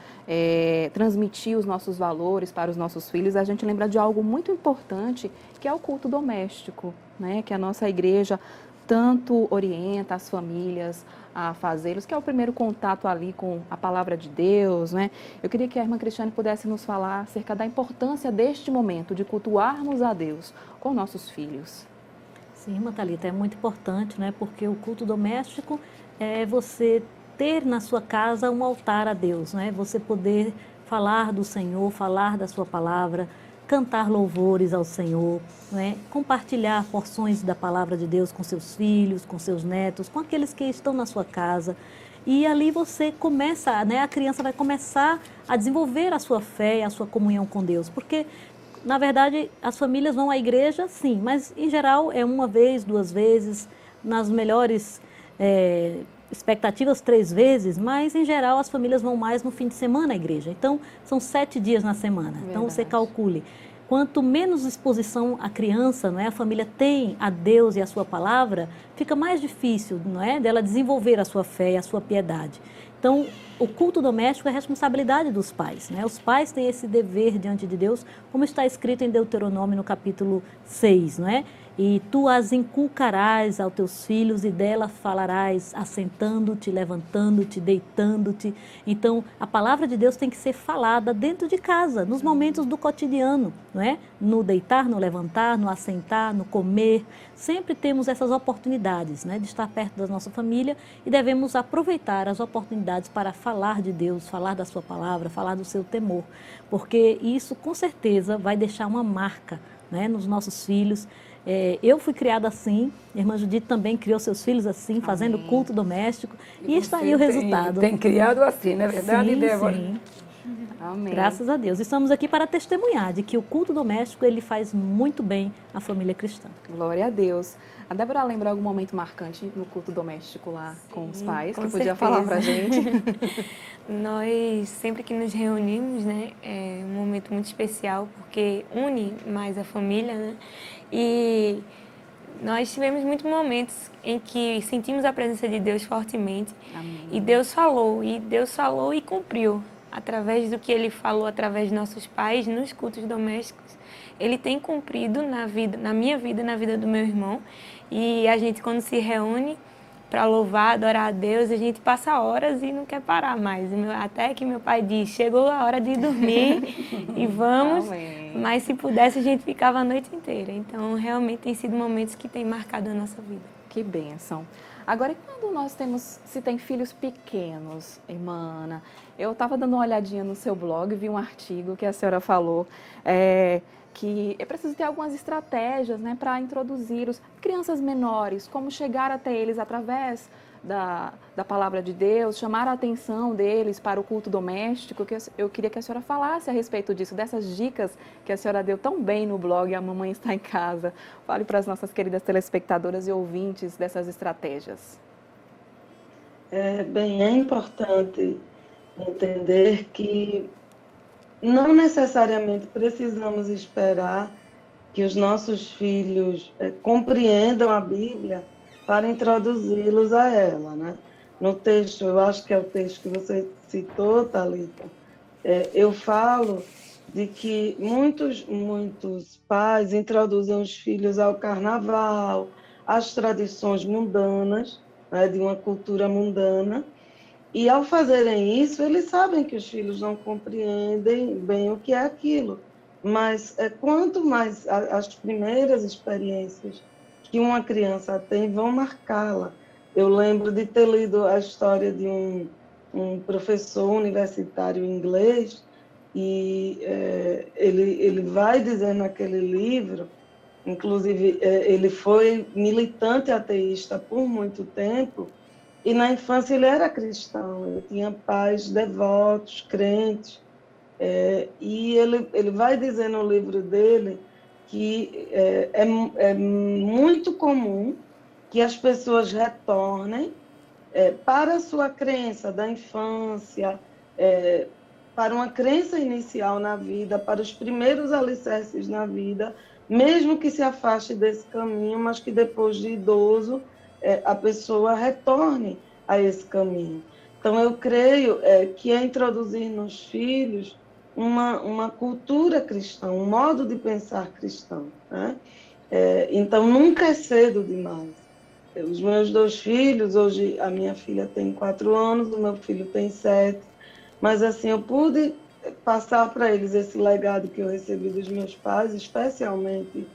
transmitir os nossos valores para os nossos filhos, a gente lembra de algo muito importante, que é o culto doméstico, né? Que a nossa igreja tanto orienta as famílias a fazê-los, que é o primeiro contato ali com a palavra de Deus, né? Eu queria que a irmã Cristiane pudesse nos falar acerca da importância deste momento de cultuarmos a Deus com nossos filhos. Sim, irmã Thalita, é muito importante, né? Porque o culto doméstico é você ter na sua casa um altar a Deus, né? Você poder falar do Senhor, falar da sua palavra, cantar louvores ao Senhor, né? Compartilhar porções da palavra de Deus com seus filhos, com seus netos, com aqueles que estão na sua casa. E ali você começa, né? A criança vai começar a desenvolver a sua fé e a sua comunhão com Deus, porque na verdade, as famílias vão à igreja, sim, mas em geral é uma vez, 2 vezes, nas melhores expectativas 3 vezes, mas em geral as famílias vão mais no fim de semana à igreja. Então, são 7 dias na semana. Verdade. Então, você calcule. Quanto menos exposição a criança, não é, a família tem a Deus e a sua palavra, fica mais difícil, não é, dela desenvolver a sua fé e a sua piedade. Então, o culto doméstico é responsabilidade dos pais, né? Os pais têm esse dever diante de Deus, como está escrito em Deuteronômio no capítulo 6, não é? E tu as inculcarás aos teus filhos e dela falarás, assentando-te, levantando-te, deitando-te. Então, a palavra de Deus tem que ser falada dentro de casa, nos momentos do cotidiano, não é? No deitar, no levantar, no assentar, no comer. Sempre temos essas oportunidades, né, de estar perto da nossa família e devemos aproveitar as oportunidades para falar de Deus, falar da sua palavra, falar do seu temor, porque isso com certeza vai deixar uma marca, né, nos nossos filhos. Eu fui criada assim, a irmã Judite também criou seus filhos assim, fazendo culto doméstico, e está aí o resultado. Tem criado assim, não é verdade, Sim, Débora? sim. Amém. Graças a Deus. Estamos aqui para testemunhar de que o culto doméstico ele faz muito bem à família cristã. Glória a Deus. A Débora lembra algum momento marcante no culto doméstico lá com os pais, com que podia certeza. falar pra gente? Nós, sempre que nos reunimos, né, é um momento muito especial, porque une mais a família, né? E nós tivemos muitos momentos em que sentimos a presença de Deus fortemente. Amém. E Deus falou e cumpriu. Através do que Ele falou, através de nossos pais, nos cultos domésticos, Ele tem cumprido na minha vida e na vida do meu irmão. E a gente, quando se reúne para louvar, adorar a Deus, a gente passa horas e não quer parar mais. Até que meu pai diz, chegou a hora de dormir e vamos. Amém. Mas se pudesse, a gente ficava a noite inteira. Então, realmente, tem sido momentos que têm marcado a nossa vida. Que bênção. Agora, e quando nós se tem filhos pequenos, irmã Ana, eu estava dando uma olhadinha no seu blog, vi um artigo que a senhora falou, que é preciso ter algumas estratégias, né, para introduzir os crianças menores, como chegar até eles através da palavra de Deus, chamar a atenção deles para o culto doméstico, que eu queria que a senhora falasse a respeito disso, dessas dicas que a senhora deu tão bem no blog A Mamãe Está em Casa. Fale para as nossas queridas telespectadoras e ouvintes dessas estratégias. Bem, é importante entender que não necessariamente precisamos esperar que os nossos filhos compreendam a Bíblia para introduzi-los a ela, né? No texto, eu acho que é o texto que você citou, Thalita, eu falo de que muitos pais introduzem os filhos ao carnaval, às tradições mundanas, né, de uma cultura mundana, e ao fazerem isso, eles sabem que os filhos não compreendem bem o que é aquilo, mas quanto mais as primeiras experiências que uma criança tem vão marcá-la. Eu lembro de ter lido a história de um professor universitário inglês e ele vai dizer naquele livro, inclusive ele foi militante ateísta por muito tempo e na infância ele era cristão, ele tinha pais devotos, crentes, e ele vai dizer no livro dele que é muito comum que as pessoas retornem para a sua crença da infância, para uma crença inicial na vida, para os primeiros alicerces na vida, mesmo que se afaste desse caminho, mas que depois de idoso a pessoa retorne a esse caminho. Então, eu creio que é introduzir nos filhos uma cultura cristã, um modo de pensar cristão, né? Então, nunca é cedo demais. Os meus 2 filhos, hoje a minha filha tem 4 anos, o meu filho tem 7, mas assim, eu pude passar para eles esse legado que eu recebi dos meus pais, especialmente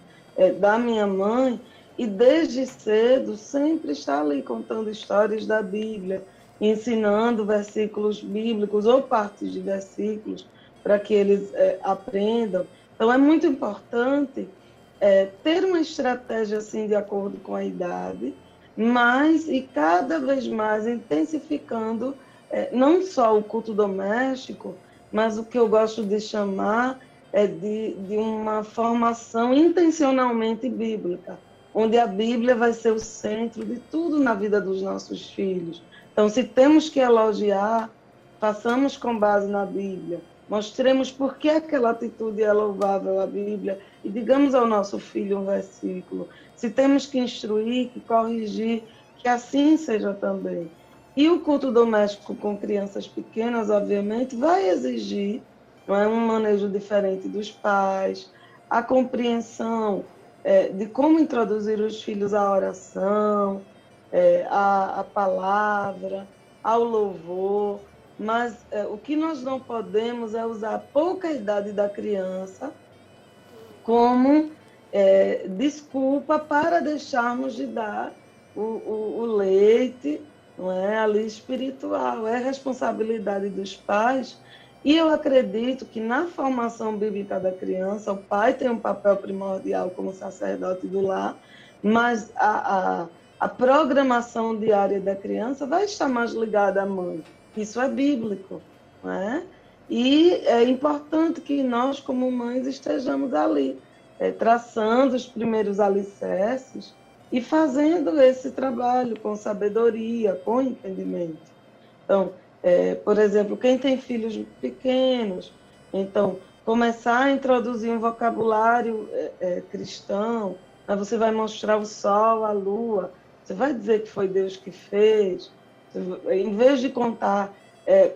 da minha mãe, e desde cedo sempre está ali contando histórias da Bíblia, ensinando versículos bíblicos ou partes de versículos, para que eles aprendam. Então, é muito importante ter uma estratégia assim de acordo com a idade, mas e cada vez mais intensificando não só o culto doméstico, mas o que eu gosto de chamar de uma formação intencionalmente bíblica, onde a Bíblia vai ser o centro de tudo na vida dos nossos filhos. Então, se temos que elogiar, façamos com base na Bíblia. Mostremos por que aquela atitude é louvável à Bíblia e digamos ao nosso filho um versículo. Se temos que instruir, que corrigir, que assim seja também. E o culto doméstico com crianças pequenas, obviamente, vai exigir, não é, um manejo diferente dos pais, a compreensão de como introduzir os filhos à oração, à palavra, ao louvor, mas o que nós não podemos é usar a pouca idade da criança como desculpa para deixarmos de dar o leite, não é, ali espiritual. É responsabilidade dos pais. E eu acredito que na formação bíblica da criança, o pai tem um papel primordial como sacerdote do lar, mas a programação diária da criança vai estar mais ligada à mãe. Isso é bíblico, não é? E é importante que nós, como mães, estejamos ali, traçando os primeiros alicerces e fazendo esse trabalho com sabedoria, com entendimento. Então, por exemplo, quem tem filhos pequenos, então, começar a introduzir um vocabulário cristão, aí você vai mostrar o sol, a lua, você vai dizer que foi Deus que fez, em vez de contar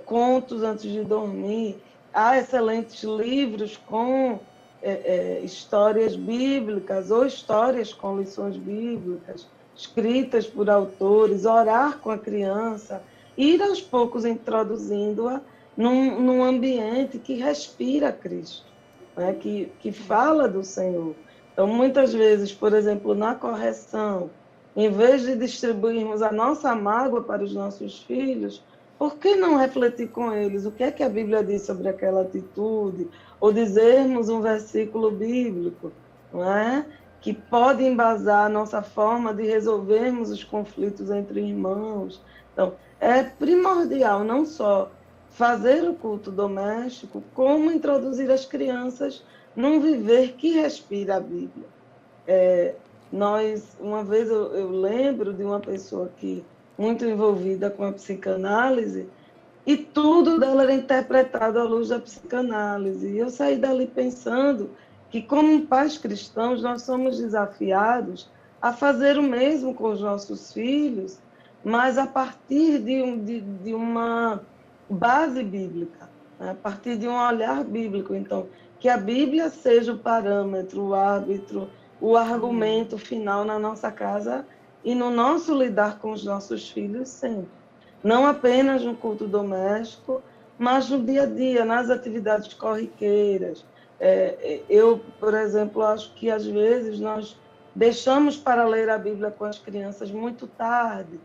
contos antes de dormir, há excelentes livros com histórias bíblicas ou histórias com lições bíblicas, escritas por autores, orar com a criança, ir aos poucos introduzindo-a num ambiente que respira Cristo, né? que fala do Senhor. Então, muitas vezes, por exemplo, na correção, em vez de distribuirmos a nossa mágoa para os nossos filhos, por que não refletir com eles o que é que a Bíblia diz sobre aquela atitude? Ou dizermos um versículo bíblico, não é? Que pode embasar a nossa forma de resolvermos os conflitos entre irmãos. Então, é primordial não só fazer o culto doméstico, como introduzir as crianças num viver que respira a Bíblia. Uma vez eu lembro de uma pessoa que muito envolvida com a psicanálise, e tudo dela era interpretado à luz da psicanálise. E eu saí dali pensando que, como pais cristãos, nós somos desafiados a fazer o mesmo com os nossos filhos, mas a partir de uma base bíblica, né? A partir de um olhar bíblico. Então, que a Bíblia seja o parâmetro, o árbitro, o argumento final na nossa casa e no nosso lidar com os nossos filhos sempre. Não apenas no culto doméstico, mas no dia a dia, nas atividades corriqueiras. Eu, por exemplo, acho que às vezes nós deixamos para ler a Bíblia com as crianças muito tarde.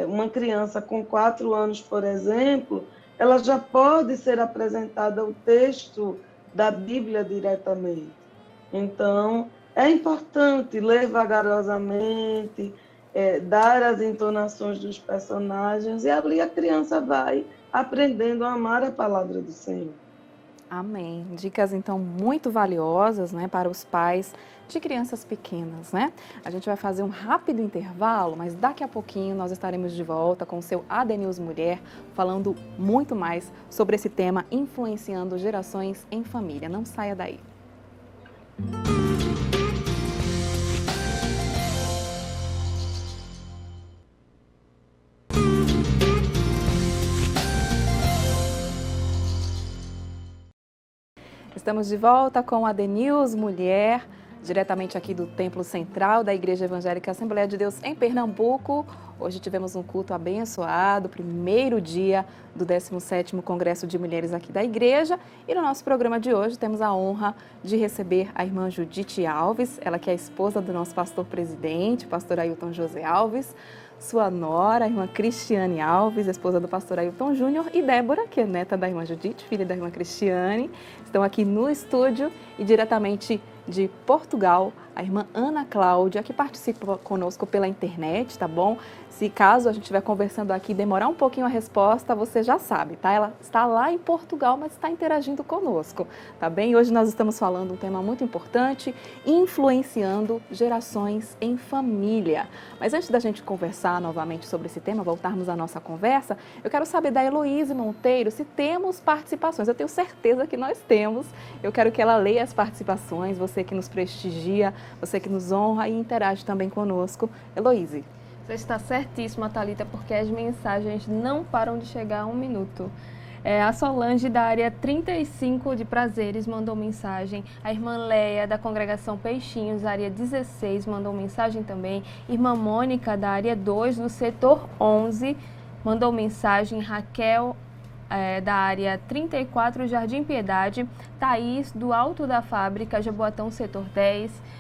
Uma criança com 4 anos, por exemplo, ela já pode ser apresentada o texto da Bíblia diretamente. Então, é importante ler vagarosamente, dar as entonações dos personagens, e ali a criança vai aprendendo a amar a palavra do Senhor. Amém. Dicas, então, muito valiosas, né, para os pais de crianças pequenas, né? A gente vai fazer um rápido intervalo, mas daqui a pouquinho nós estaremos de volta com o seu ADNews Mulher, falando muito mais sobre esse tema, influenciando gerações em família. Não saia daí. Estamos de volta com a ADNews Mulher, diretamente aqui do Templo Central da Igreja Evangélica Assembleia de Deus em Pernambuco. Hoje tivemos um culto abençoado, primeiro dia do 17º Congresso de Mulheres aqui da Igreja. E no nosso programa de hoje temos a honra de receber a irmã Judite Alves, ela que é a esposa do nosso pastor-presidente, o pastor Ailton José Alves, sua nora, a irmã Cristiane Alves, esposa do pastor Ailton Júnior, e Débora, que é neta da irmã Judite, filha da irmã Cristiane. Estão aqui no estúdio e diretamente de Portugal, a irmã Ana Cláudia, que participa conosco pela internet, tá bom? Se caso a gente estiver conversando aqui e demorar um pouquinho a resposta, você já sabe, tá? Ela está lá em Portugal, mas está interagindo conosco, tá bem? Hoje nós estamos falando um tema muito importante, influenciando gerações em família. Mas antes da gente conversar novamente sobre esse tema, voltarmos à nossa conversa, eu quero saber da Heloíse Monteiro se temos participações. Eu tenho certeza que nós temos. Eu quero que ela leia as participações, você que nos prestigia, você que nos honra e interage também conosco. Heloíse. Você está certíssima, Thalita, porque as mensagens não param de chegar a 1 minuto. A Solange, da área 35 de Prazeres, mandou mensagem. A irmã Leia, da congregação Peixinhos, área 16, mandou mensagem também. Irmã Mônica, da área 2, do setor 11, mandou mensagem. Raquel, da área 34, Jardim Piedade. Thaís, do Alto da Fábrica, Jaboatão, setor 10.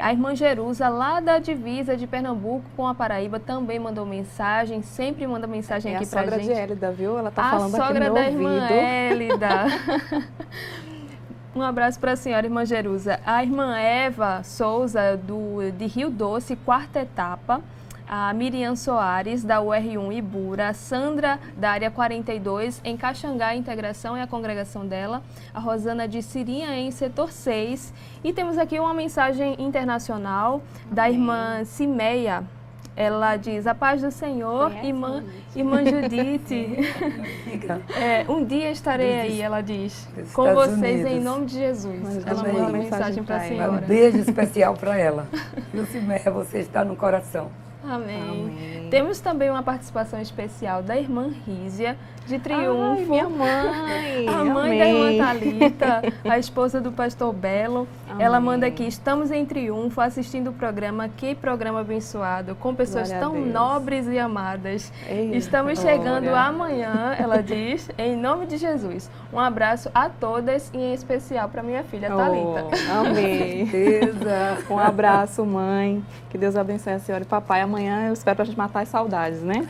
A irmã Jerusa, lá da divisa de Pernambuco com a Paraíba, também mandou mensagem, sempre manda mensagem aqui pra gente. A sogra de Hélida, viu? Ela tá falando aqui no meu ouvido. A sogra da irmã Hélida. Um abraço para a senhora, irmã Jerusa. A irmã Eva Souza, de Rio Doce, quarta etapa. A Miriam Soares, da UR1 Ibura, a Sandra, da área 42, em Caxangá, Integração, é a congregação dela, a Rosana de Sirinha, em setor 6, e temos aqui uma mensagem internacional da irmã Cimeia. Ela diz: a paz do Senhor, irmã Judite. Um dia estarei aí, ela diz, com vocês em nome de Jesus. Ela mandou uma mensagem para a senhora. Um beijo especial para ela. Viu, Cimeia, você está no coração. Amém. Amém. Temos também uma participação especial da irmã Rízia, de Triunfo. Ai, minha mãe! A mãe da irmã Thalita, a esposa do pastor Belo. Amém. Ela manda aqui: estamos em Triunfo, assistindo o programa. Que programa abençoado, com pessoas tão nobres e amadas. Eita, estamos chegando amanhã, ela diz, em nome de Jesus. Um abraço a todas e em especial para minha filha Thalita. Amém. Um abraço, mãe. Que Deus abençoe a senhora e papai. Amanhã eu espero pra gente matar as saudades, né?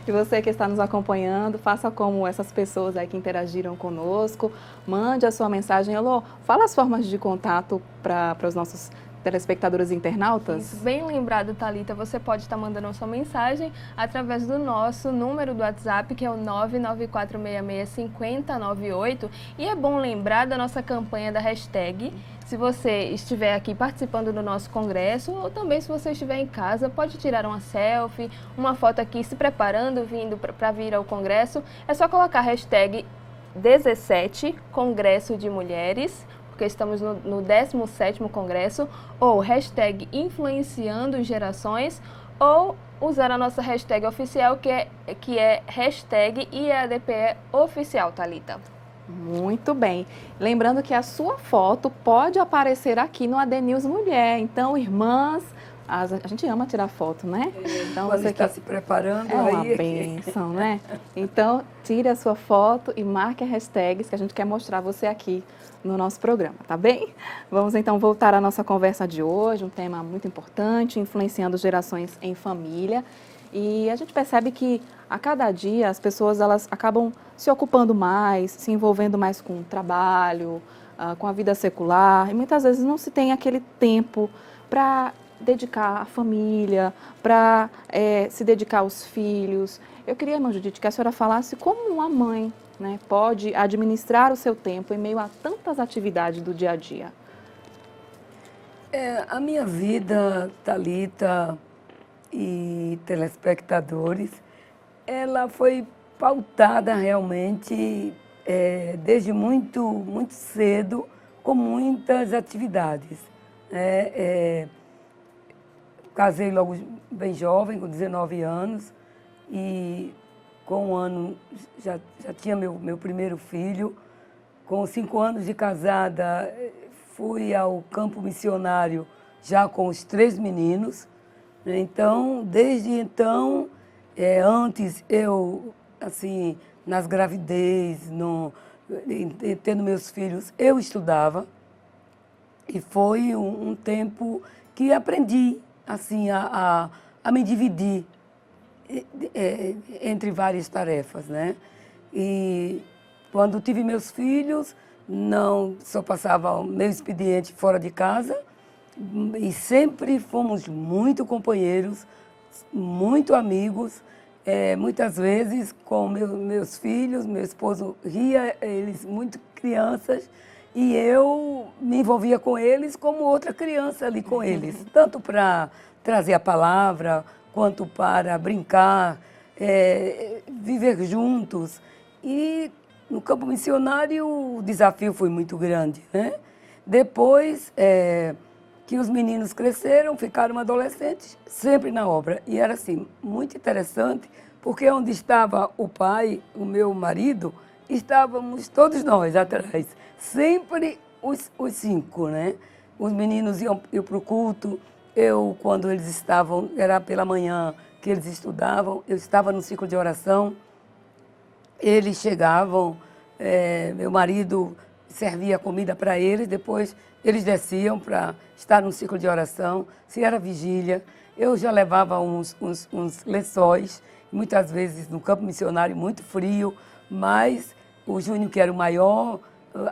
E você que está nos acompanhando, faça como essas pessoas aí que interagiram conosco. Mande a sua mensagem. Alô, fala as formas de contato para os nossos telespectadores e internautas. Isso, bem lembrado, Thalita. Você pode estar mandando a sua mensagem através do nosso número do WhatsApp, que é o 994665098. E é bom lembrar da nossa campanha da hashtag. Se você estiver aqui participando do nosso congresso, ou também se você estiver em casa, pode tirar uma selfie, uma foto aqui se preparando, vindo para vir ao congresso. É só colocar a hashtag 17 Congresso de Mulheres, porque estamos no 17º Congresso, ou hashtag Influenciando Gerações, ou usar a nossa hashtag oficial, que é hashtag IADPE Oficial, Thalita. Muito bem. Lembrando que a sua foto pode aparecer aqui no AD News Mulher. Então, irmãs, a gente ama tirar foto, né? Então, quando você está se preparando, é uma bênção, né? Então, tire a sua foto e marque a hashtag, que a gente quer mostrar você aqui no nosso programa, tá bem? Vamos então voltar à nossa conversa de hoje, um tema muito importante, influenciando gerações em família. E a gente percebe que a cada dia as pessoas elas acabam se ocupando mais, se envolvendo mais com o trabalho, com a vida secular, e muitas vezes não se tem aquele tempo para dedicar à família, para se dedicar aos filhos. Eu queria, irmã Judite, que a senhora falasse como uma mãe, né, pode administrar o seu tempo em meio a tantas atividades do dia a dia. A minha vida, Thalita e telespectadores, ela foi pautada realmente desde muito cedo, com muitas atividades. Casei logo bem jovem, com 19 anos, e com 1 ano já tinha meu primeiro filho. Com 5 anos de casada, fui ao campo missionário já com os 3 meninos. Então, desde então, antes eu, assim, nas gravidez, tendo meus filhos, eu estudava. E foi um tempo que aprendi, assim, a me dividir entre várias tarefas, né? E quando tive meus filhos, não só passava o meu expediente fora de casa, e sempre fomos muito companheiros, muito amigos, muitas vezes com meus filhos, meu esposo ria, eles muito crianças, e eu me envolvia com eles como outra criança ali com eles, tanto para trazer a palavra, quanto para brincar, viver juntos. E no campo missionário o desafio foi muito grande, né? Depois que os meninos cresceram, ficaram adolescentes, sempre na obra. E era assim, muito interessante, Porque onde estava o pai, o meu marido, estávamos todos nós atrás. Sempre os 5, né? Os meninos iam para o culto. Eu, quando eles estavam, era pela manhã que eles estudavam, eu estava no ciclo de oração. Eles chegavam, meu marido servia comida para eles, depois eles desciam para estar no ciclo de oração. Se era vigília, eu já levava uns lençóis, muitas vezes no campo missionário muito frio, mas o Júnior, que era o maior,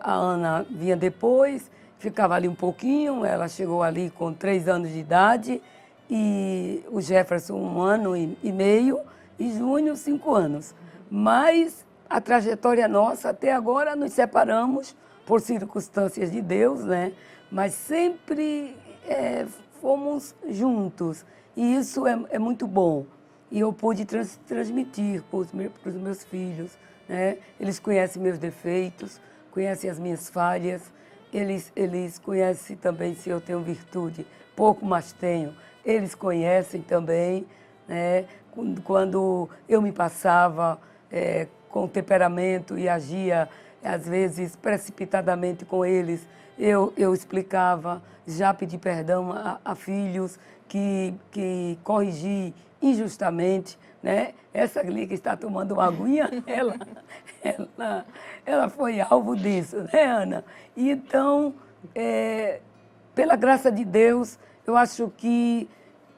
a Ana vinha depois, ficava ali um pouquinho, ela chegou ali com 3 anos de idade, e o Jefferson 1 ano e meio, e Júnior 5 anos. Mas a trajetória nossa, até agora, nos separamos por circunstâncias de Deus, né? Mas sempre fomos juntos, e isso é muito bom. E eu pude transmitir para os meus filhos, né? Eles conhecem meus defeitos, conhecem as minhas falhas, eles conhecem também se eu tenho virtude, pouco, mas tenho. Eles conhecem também, né? Quando eu me passava com temperamento e agia, às vezes, precipitadamente com eles, eu explicava, já pedi perdão a filhos que corrigi injustamente, né? Essa ali que está tomando uma aguinha, ela foi alvo disso, né, Ana? E então, pela graça de Deus, eu acho que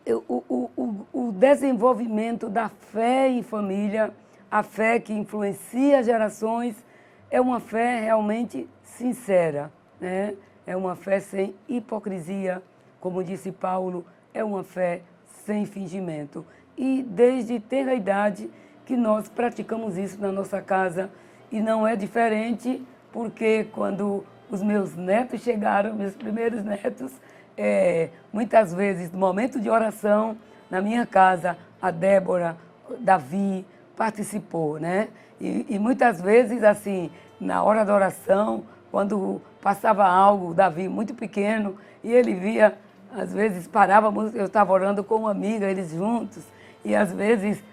o desenvolvimento da fé em família, a fé que influencia gerações, é uma fé realmente sincera, né? É uma fé sem hipocrisia, como disse Paulo, é uma fé sem fingimento. E desde tenra idade que nós praticamos isso na nossa casa, e não é diferente porque quando os meus netos chegaram, meus primeiros netos, muitas vezes no momento de oração, na minha casa, a Débora, Davi participou, né? E muitas vezes, assim, na hora da oração, quando passava algo, Davi muito pequeno, e ele via, às vezes parávamos, eu estava orando com uma amiga, eles juntos, e às vezes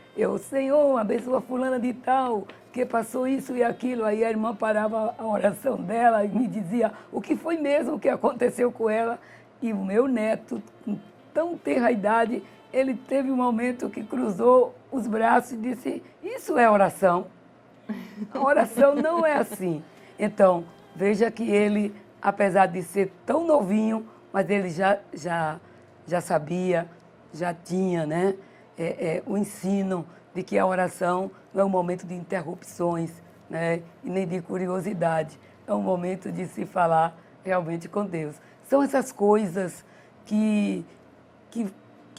Senhor, abençoa fulana de tal, que passou isso e aquilo. Aí a irmã parava a oração dela e me dizia o que foi mesmo que aconteceu com ela. E o meu neto, com tão tenra idade, ele teve um momento que cruzou os braços e disse, isso é oração. A oração não é assim. Então, veja que ele, apesar de ser tão novinho, mas ele já sabia, já tinha, né, o ensino de que a oração não é um momento de interrupções, né, e nem de curiosidade. É um momento de se falar realmente com Deus. São essas coisas que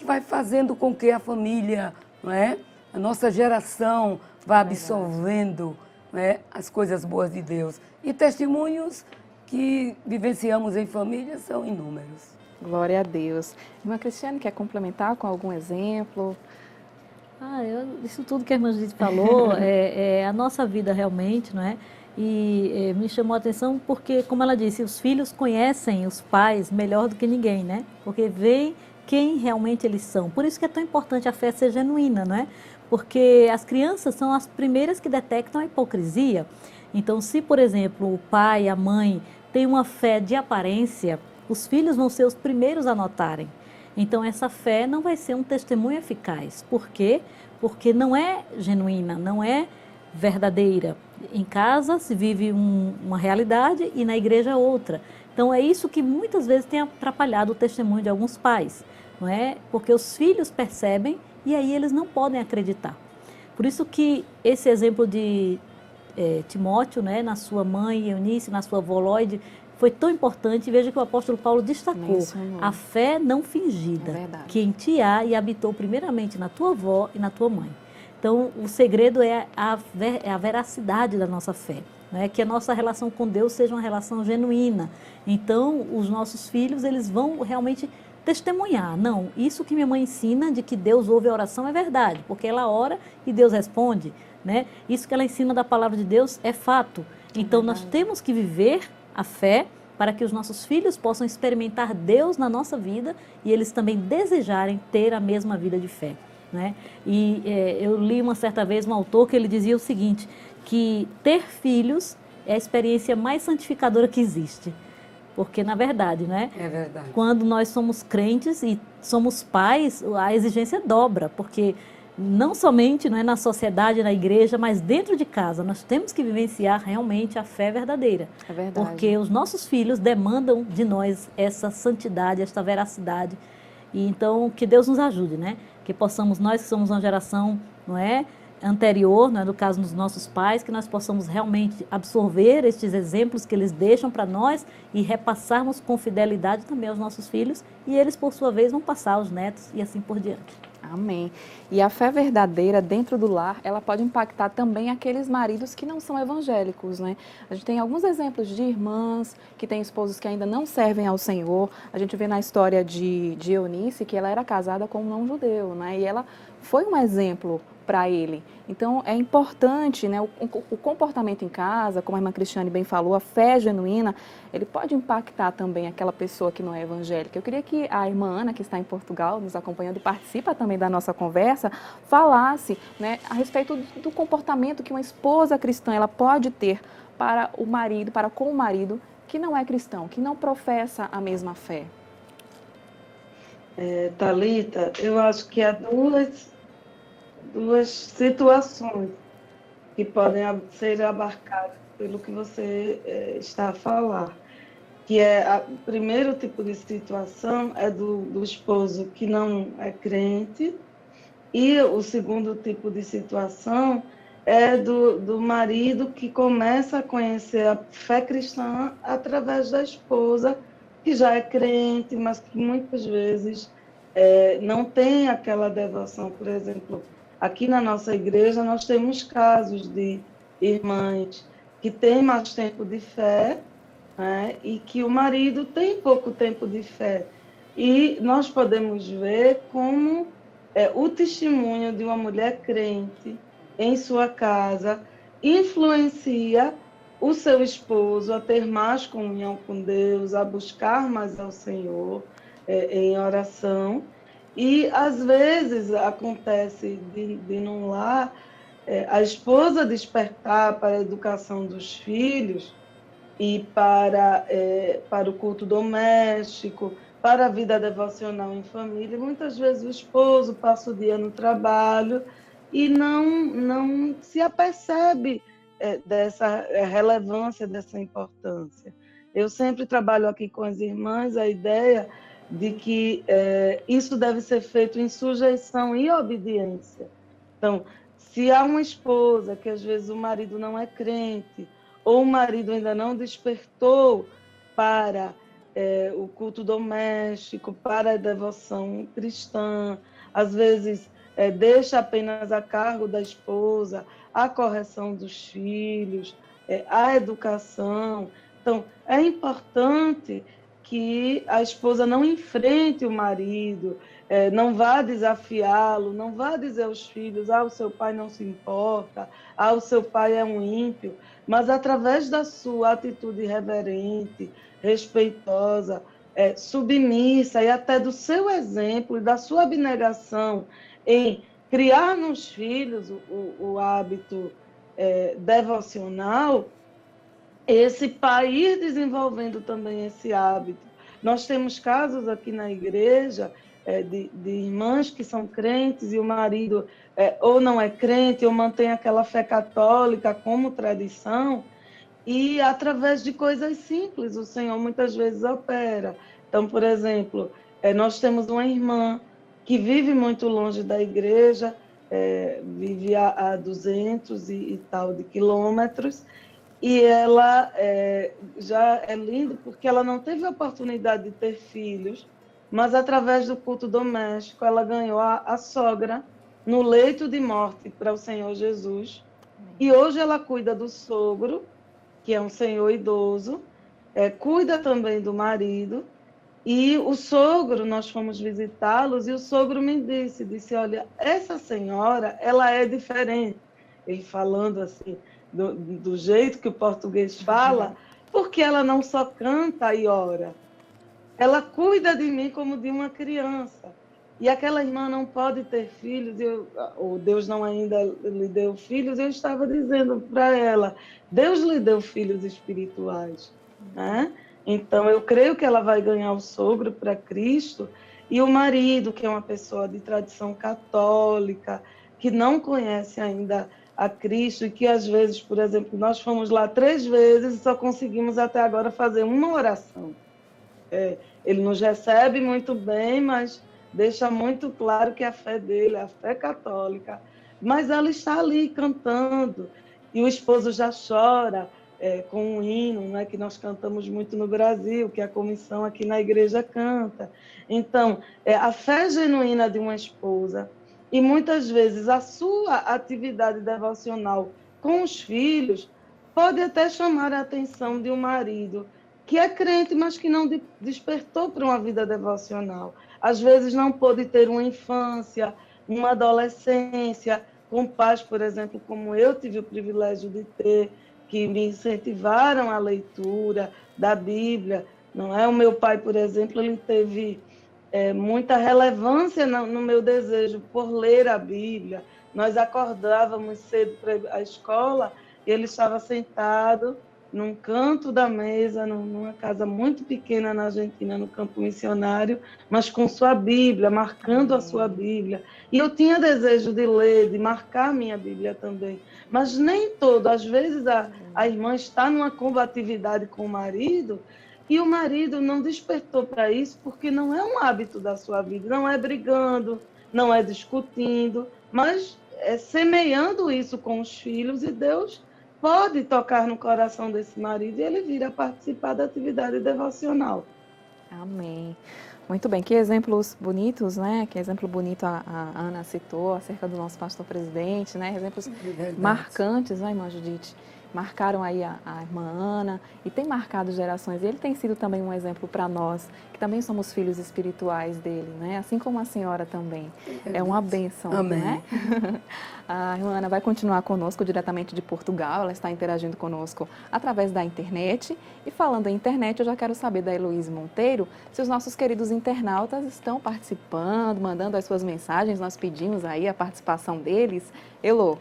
vai fazendo com que a família, não é, a nossa geração vá absorvendo, né, as coisas boas de Deus. E testemunhos que vivenciamos em família são inúmeros. Glória a Deus. Irmã Cristiane, quer complementar com algum exemplo? Isso tudo que a irmã Judite falou é a nossa vida realmente, não é? E me chamou a atenção porque, como ela disse, os filhos conhecem os pais melhor do que ninguém, né? Porque veem quem realmente eles são. Por isso que é tão importante a fé ser genuína, não é? Porque as crianças são as primeiras que detectam a hipocrisia. Então, se, por exemplo, o pai, a mãe têm uma fé de aparência, os filhos vão ser os primeiros a notarem. Então, essa fé não vai ser um testemunho eficaz. Por quê? Porque não é genuína, não é verdadeira. Em casa se vive uma realidade e na igreja outra. Então, é isso que muitas vezes tem atrapalhado o testemunho de alguns pais, não é? Porque os filhos percebem e aí eles não podem acreditar. Por isso que esse exemplo de Timóteo, né, na sua mãe Eunice, na sua avó Lloyd, foi tão importante. Veja que o apóstolo Paulo destacou a fé não fingida, que em ti há e habitou primeiramente na tua avó e na tua mãe. Então, o segredo é a veracidade da nossa fé, né? Que a nossa relação com Deus seja uma relação genuína. Então, os nossos filhos, eles vão realmente testemunhar. Não, isso que minha mãe ensina de que Deus ouve a oração é verdade, porque ela ora e Deus responde, né? Isso que ela ensina da palavra de Deus é fato. Então, nós temos que viver a fé para que os nossos filhos possam experimentar Deus na nossa vida e eles também desejarem ter a mesma vida de fé. né? E eu li uma certa vez um autor que ele dizia o seguinte, que ter filhos é a experiência mais santificadora que existe. Porque, na verdade, né? É verdade. Quando nós somos crentes e somos pais, a exigência dobra, porque não somente, não é, na sociedade, na igreja, mas dentro de casa, nós temos que vivenciar realmente a fé verdadeira. É verdade. Porque os nossos filhos demandam de nós essa santidade, esta veracidade. E então, que Deus nos ajude, né? Que possamos, nós que somos uma geração, não é, anterior, não é, no caso dos nossos pais, que nós possamos realmente absorver estes exemplos que eles deixam para nós e repassarmos com fidelidade também aos nossos filhos, e eles, por sua vez, vão passar aos netos e assim por diante. Amém. E a fé verdadeira dentro do lar, ela pode impactar também aqueles maridos que não são evangélicos, né? A gente tem alguns exemplos de irmãs que têm esposos que ainda não servem ao Senhor. A gente vê na história de Eunice que ela era casada com um não-judeu, né? E ela foi um exemplo para ele. Então, é importante, né, o comportamento em casa, como a irmã Cristiane bem falou, a fé genuína, ele pode impactar também aquela pessoa que não é evangélica. Eu queria que a irmã Ana, que está em Portugal, nos acompanhando e participa também da nossa conversa, falasse, né, a respeito do comportamento que uma esposa cristã ela pode ter para o marido, para com o marido que não é cristão, que não professa a mesma fé. Thalita, eu acho que há duas situações que podem ser abarcadas pelo que você está a falar. Que o primeiro tipo de situação é do esposo que não é crente, e o segundo tipo de situação é do marido que começa a conhecer a fé cristã através da esposa, que já é crente, mas que muitas vezes não tem aquela devoção. Por exemplo, aqui na nossa igreja nós temos casos de irmãs que têm mais tempo de fé, né, e que o marido tem pouco tempo de fé. E nós podemos ver como o testemunho de uma mulher crente em sua casa influencia o seu esposo a ter mais comunhão com Deus, a buscar mais ao Senhor em oração. E, às vezes, acontece de num lar a esposa despertar para a educação dos filhos e para o culto doméstico, para a vida devocional em família. Muitas vezes o esposo passa o dia no trabalho e não se apercebe dessa relevância, dessa importância. Eu sempre trabalho aqui com as irmãs a ideia de que isso deve ser feito em sujeição e obediência. Então, se há uma esposa que às vezes o marido não é crente, ou o marido ainda não despertou para o culto doméstico, para a devoção cristã, às vezes deixa apenas a cargo da esposa a correção dos filhos, a educação. Então, é importante que a esposa não enfrente o marido, não vá desafiá-lo, não vá dizer aos filhos, o seu pai não se importa, o seu pai é um ímpio, mas através da sua atitude reverente, respeitosa, submissa, e até do seu exemplo e da sua abnegação em criar nos filhos o hábito devocional, esse pai ir desenvolvendo também esse hábito. Nós temos casos aqui na igreja de irmãs que são crentes e o marido ou não é crente ou mantém aquela fé católica como tradição, e através de coisas simples o Senhor muitas vezes opera. Então, por exemplo, nós temos uma irmã que vive muito longe da igreja, vive a 200 e tal de quilômetros, e ela já é linda porque ela não teve a oportunidade de ter filhos, mas através do culto doméstico ela ganhou a sogra no leito de morte para o Senhor Jesus. E hoje ela cuida do sogro, que é um senhor idoso, cuida também do marido. E o sogro, nós fomos visitá-los e o sogro me disse, olha, essa senhora, ela é diferente. Ele falando assim, do jeito que o português fala, porque ela não só canta e ora, ela cuida de mim como de uma criança. e aquela irmã não pode ter filhos, ou Deus não ainda lhe deu filhos, eu estava dizendo para ela, Deus lhe deu filhos espirituais, né? Então, eu creio que ela vai ganhar o sogro para Cristo, e o marido, que é uma pessoa de tradição católica, que não conhece ainda a Cristo, e que às vezes, por exemplo, nós fomos lá 3 vezes e só conseguimos até agora fazer uma oração. Ele nos recebe muito bem, mas deixa muito claro que a fé dele é a fé católica. Mas ela está ali cantando, e o esposo já chora com um hino, né, que nós cantamos muito no Brasil, que a comissão aqui na igreja canta. Então, a fé genuína de uma esposa, e muitas vezes a sua atividade devocional com os filhos pode até chamar a atenção de um marido que é crente, mas que não despertou para uma vida devocional. Às vezes não pôde ter uma infância, uma adolescência, com pais, por exemplo, como eu tive o privilégio de ter, que me incentivaram a leitura da Bíblia. Não é? O meu pai, por exemplo, ele teve muita relevância no meu desejo por ler a Bíblia. Nós acordávamos cedo para a escola e ele estava sentado num canto da mesa, numa casa muito pequena na Argentina, no campo missionário, mas com sua Bíblia, marcando a sua Bíblia. E eu tinha desejo de ler, de marcar a minha Bíblia também. Mas nem todo. Às vezes a irmã está numa combatividade com o marido, e o marido não despertou para isso, porque não é um hábito da sua vida, não é brigando, não é discutindo, mas é semeando isso com os filhos, e Deus pode tocar no coração desse marido e ele vir a participar da atividade devocional. Amém. Muito bem, que exemplos bonitos, né? Que exemplo bonito a Ana citou acerca do nosso pastor presidente, né? Exemplos marcantes, né, irmã Judite? Marcaram aí a irmã Ana e tem marcado gerações. E ele tem sido também um exemplo para nós, que também somos filhos espirituais dele, né? Assim como a senhora também. É uma bênção, Amém. Né? A irmã Ana vai continuar conosco diretamente de Portugal. Ela está interagindo conosco através da internet. E falando em internet, eu já quero saber da Heloísa Monteiro se os nossos queridos internautas estão participando, mandando as suas mensagens. Nós pedimos aí a participação deles. Elo.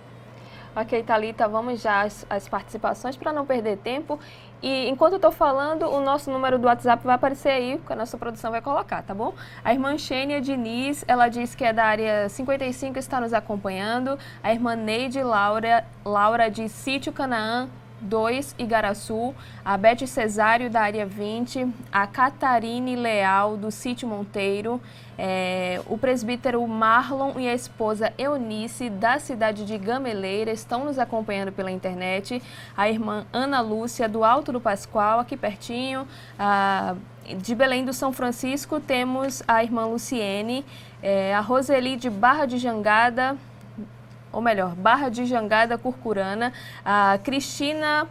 Ok, Thalita, vamos já às participações para não perder tempo. E enquanto eu estou falando, o nosso número do WhatsApp vai aparecer aí, que a nossa produção vai colocar, tá bom? A irmã Xênia Diniz, ela diz que é da área 55, está nos acompanhando. A irmã Neide Laura de Sítio Canaã 2, Igaraçu, a Bete Cesário, da área 20, a Catarine Leal, do Sítio Monteiro, o presbítero Marlon e a esposa Eunice, da cidade de Gameleira, estão nos acompanhando pela internet, a irmã Ana Lúcia, do Alto do Pascoal, aqui pertinho, de Belém do São Francisco, temos a irmã Luciene, a Roseli de Barra de Jangada, ou melhor, Barra de Jangada, Curcurana. A Cristina,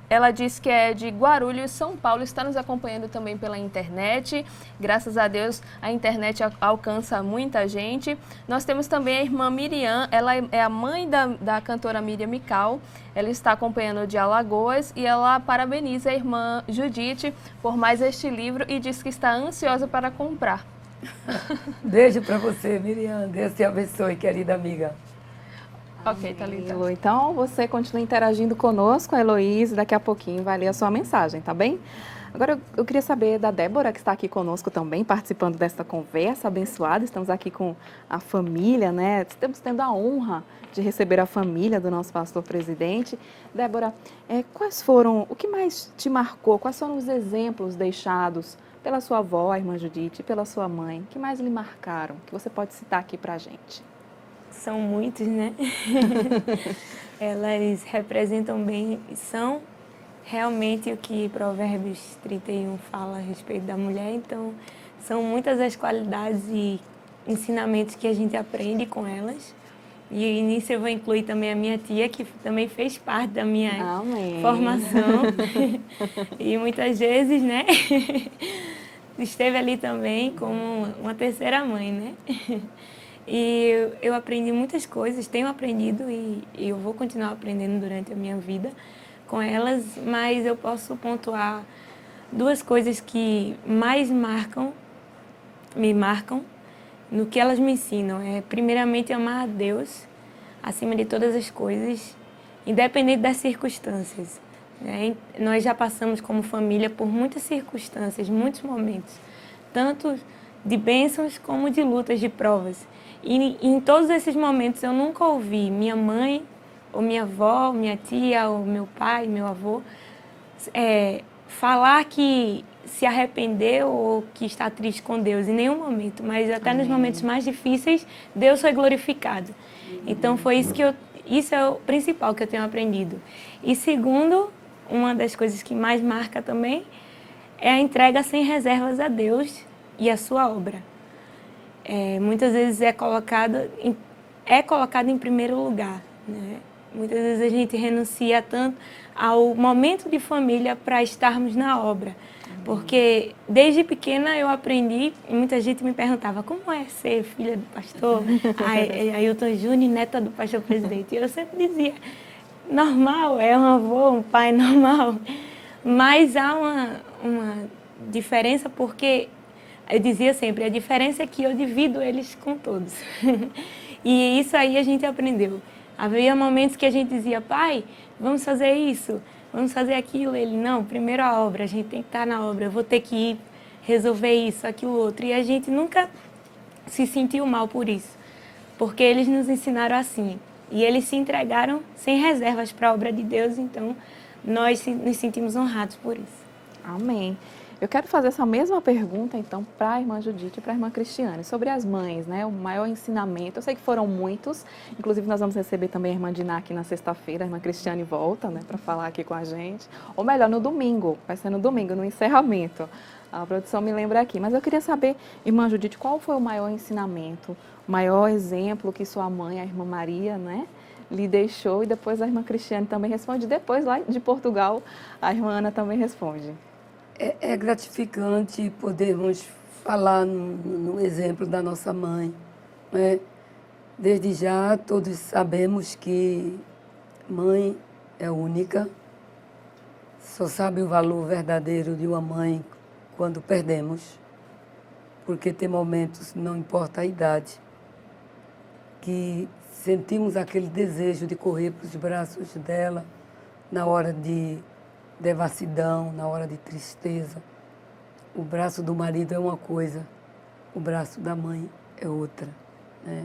ela diz que é de Guarulhos, São Paulo, está nos acompanhando também pela internet. Graças a Deus, a internet alcança muita gente. Nós temos também a irmã Miriam, ela é a mãe da cantora Miriam Mical. Ela está acompanhando de Alagoas e ela parabeniza a irmã Judite por mais este livro e diz que está ansiosa para comprar. Beijo para você, Miriam. Deus te abençoe, querida amiga. Ok, Thalita. Então, você continua interagindo conosco, a Heloísa, daqui a pouquinho vai ler a sua mensagem, tá bem? Agora, eu queria saber da Débora, que está aqui conosco também, participando desta conversa abençoada. Estamos aqui com a família, né? Estamos tendo a honra de receber a família do nosso pastor presidente. Débora, o que mais te marcou? Quais foram os exemplos deixados pela sua avó, a irmã Judite, e pela sua mãe, que mais lhe marcaram, que você pode citar aqui pra gente? São muitos, né? Elas representam bem, são realmente o que Provérbios 31 fala a respeito da mulher. Então, são muitas as qualidades e ensinamentos que a gente aprende com elas. E nisso eu vou incluir também a minha tia, que também fez parte da minha formação. E muitas vezes, né? Esteve ali também como uma terceira mãe, né? E eu aprendi muitas coisas, tenho aprendido e eu vou continuar aprendendo durante a minha vida com elas, mas eu posso pontuar 2 coisas que mais me marcam, no que elas me ensinam. É primeiramente amar a Deus acima de todas as coisas, independente das circunstâncias. Nós já passamos como família por muitas circunstâncias, muitos momentos, tanto de bênçãos como de lutas, de provas. E em todos esses momentos eu nunca ouvi minha mãe, ou minha avó, minha tia, ou meu pai, meu avô, falar que se arrependeu ou que está triste com Deus em nenhum momento, mas até nos momentos mais difíceis, Deus foi glorificado. Então foi isso é o principal que eu tenho aprendido. E segundo, uma das coisas que mais marca também é a entrega sem reservas a Deus e a sua obra. Muitas vezes é colocado em primeiro lugar, né? Muitas vezes a gente renuncia tanto ao momento de família para estarmos na obra. Porque desde pequena eu aprendi, e muita gente me perguntava como é ser filha do pastor, Ailton Júnior, neta do pastor presidente. E eu sempre dizia, normal, é um avô, um pai normal. Mas há uma diferença, porque eu dizia sempre, a diferença é que eu divido eles com todos. E isso aí a gente aprendeu. Havia momentos que a gente dizia, pai, vamos fazer isso, vamos fazer aquilo. Ele, não, primeiro a obra, a gente tem que estar na obra, eu vou ter que ir resolver isso, aquilo, outro. E a gente nunca se sentiu mal por isso, porque eles nos ensinaram assim. E eles se entregaram sem reservas para a obra de Deus, então nós nos sentimos honrados por isso. Amém. Eu quero fazer essa mesma pergunta, então, para a irmã Judite e para a irmã Cristiane, sobre as mães, né? O maior ensinamento. Eu sei que foram muitos, inclusive nós vamos receber também a irmã Diná aqui na sexta-feira, a irmã Cristiane volta, né, para falar aqui com a gente. Ou melhor, no domingo, vai ser no domingo, no encerramento. A produção me lembra aqui. Mas eu queria saber, irmã Judite, qual foi o maior ensinamento, o maior exemplo que sua mãe, a irmã Maria, né, lhe deixou? E depois a irmã Cristiane também responde. Depois, lá de Portugal, a irmã Ana também responde. É gratificante podermos falar no exemplo da nossa mãe, né? Desde já, todos sabemos que mãe é única, só sabe o valor verdadeiro de uma mãe quando perdemos, porque tem momentos, não importa a idade, que sentimos aquele desejo de correr para os braços dela na hora de devassidão, na hora de tristeza. O braço do marido é uma coisa, o braço da mãe é outra, né?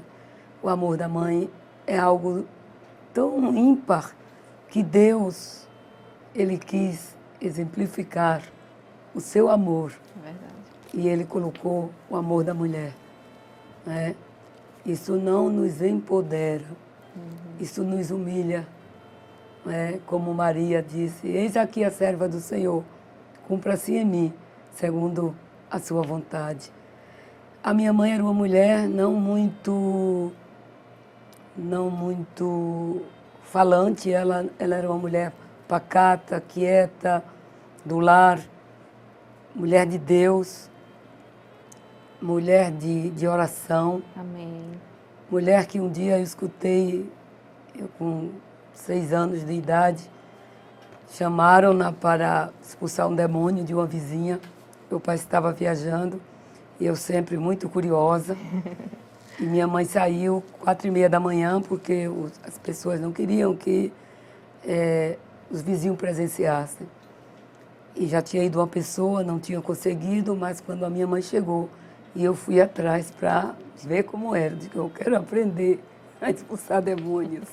O amor da mãe é algo tão ímpar que Deus, Ele quis exemplificar o seu amor. É verdade. E Ele colocou o amor da mulher, né? Isso não nos empodera, isso nos humilha. Como Maria disse, eis aqui a serva do Senhor, cumpra-se em mim, segundo a sua vontade. A minha mãe era uma mulher não muito falante, ela era uma mulher pacata, quieta, do lar, mulher de Deus, mulher de oração. Amém. Mulher que um dia eu escutei, eu com 6 anos de idade, chamaram-na para expulsar um demônio de uma vizinha. Meu pai estava viajando e eu sempre muito curiosa. E minha mãe saiu 4h30 da manhã porque as pessoas não queriam que os vizinhos presenciassem. E já tinha ido uma pessoa, não tinha conseguido, mas quando a minha mãe chegou, e eu fui atrás para ver como era, de que eu quero aprender a expulsar demônios.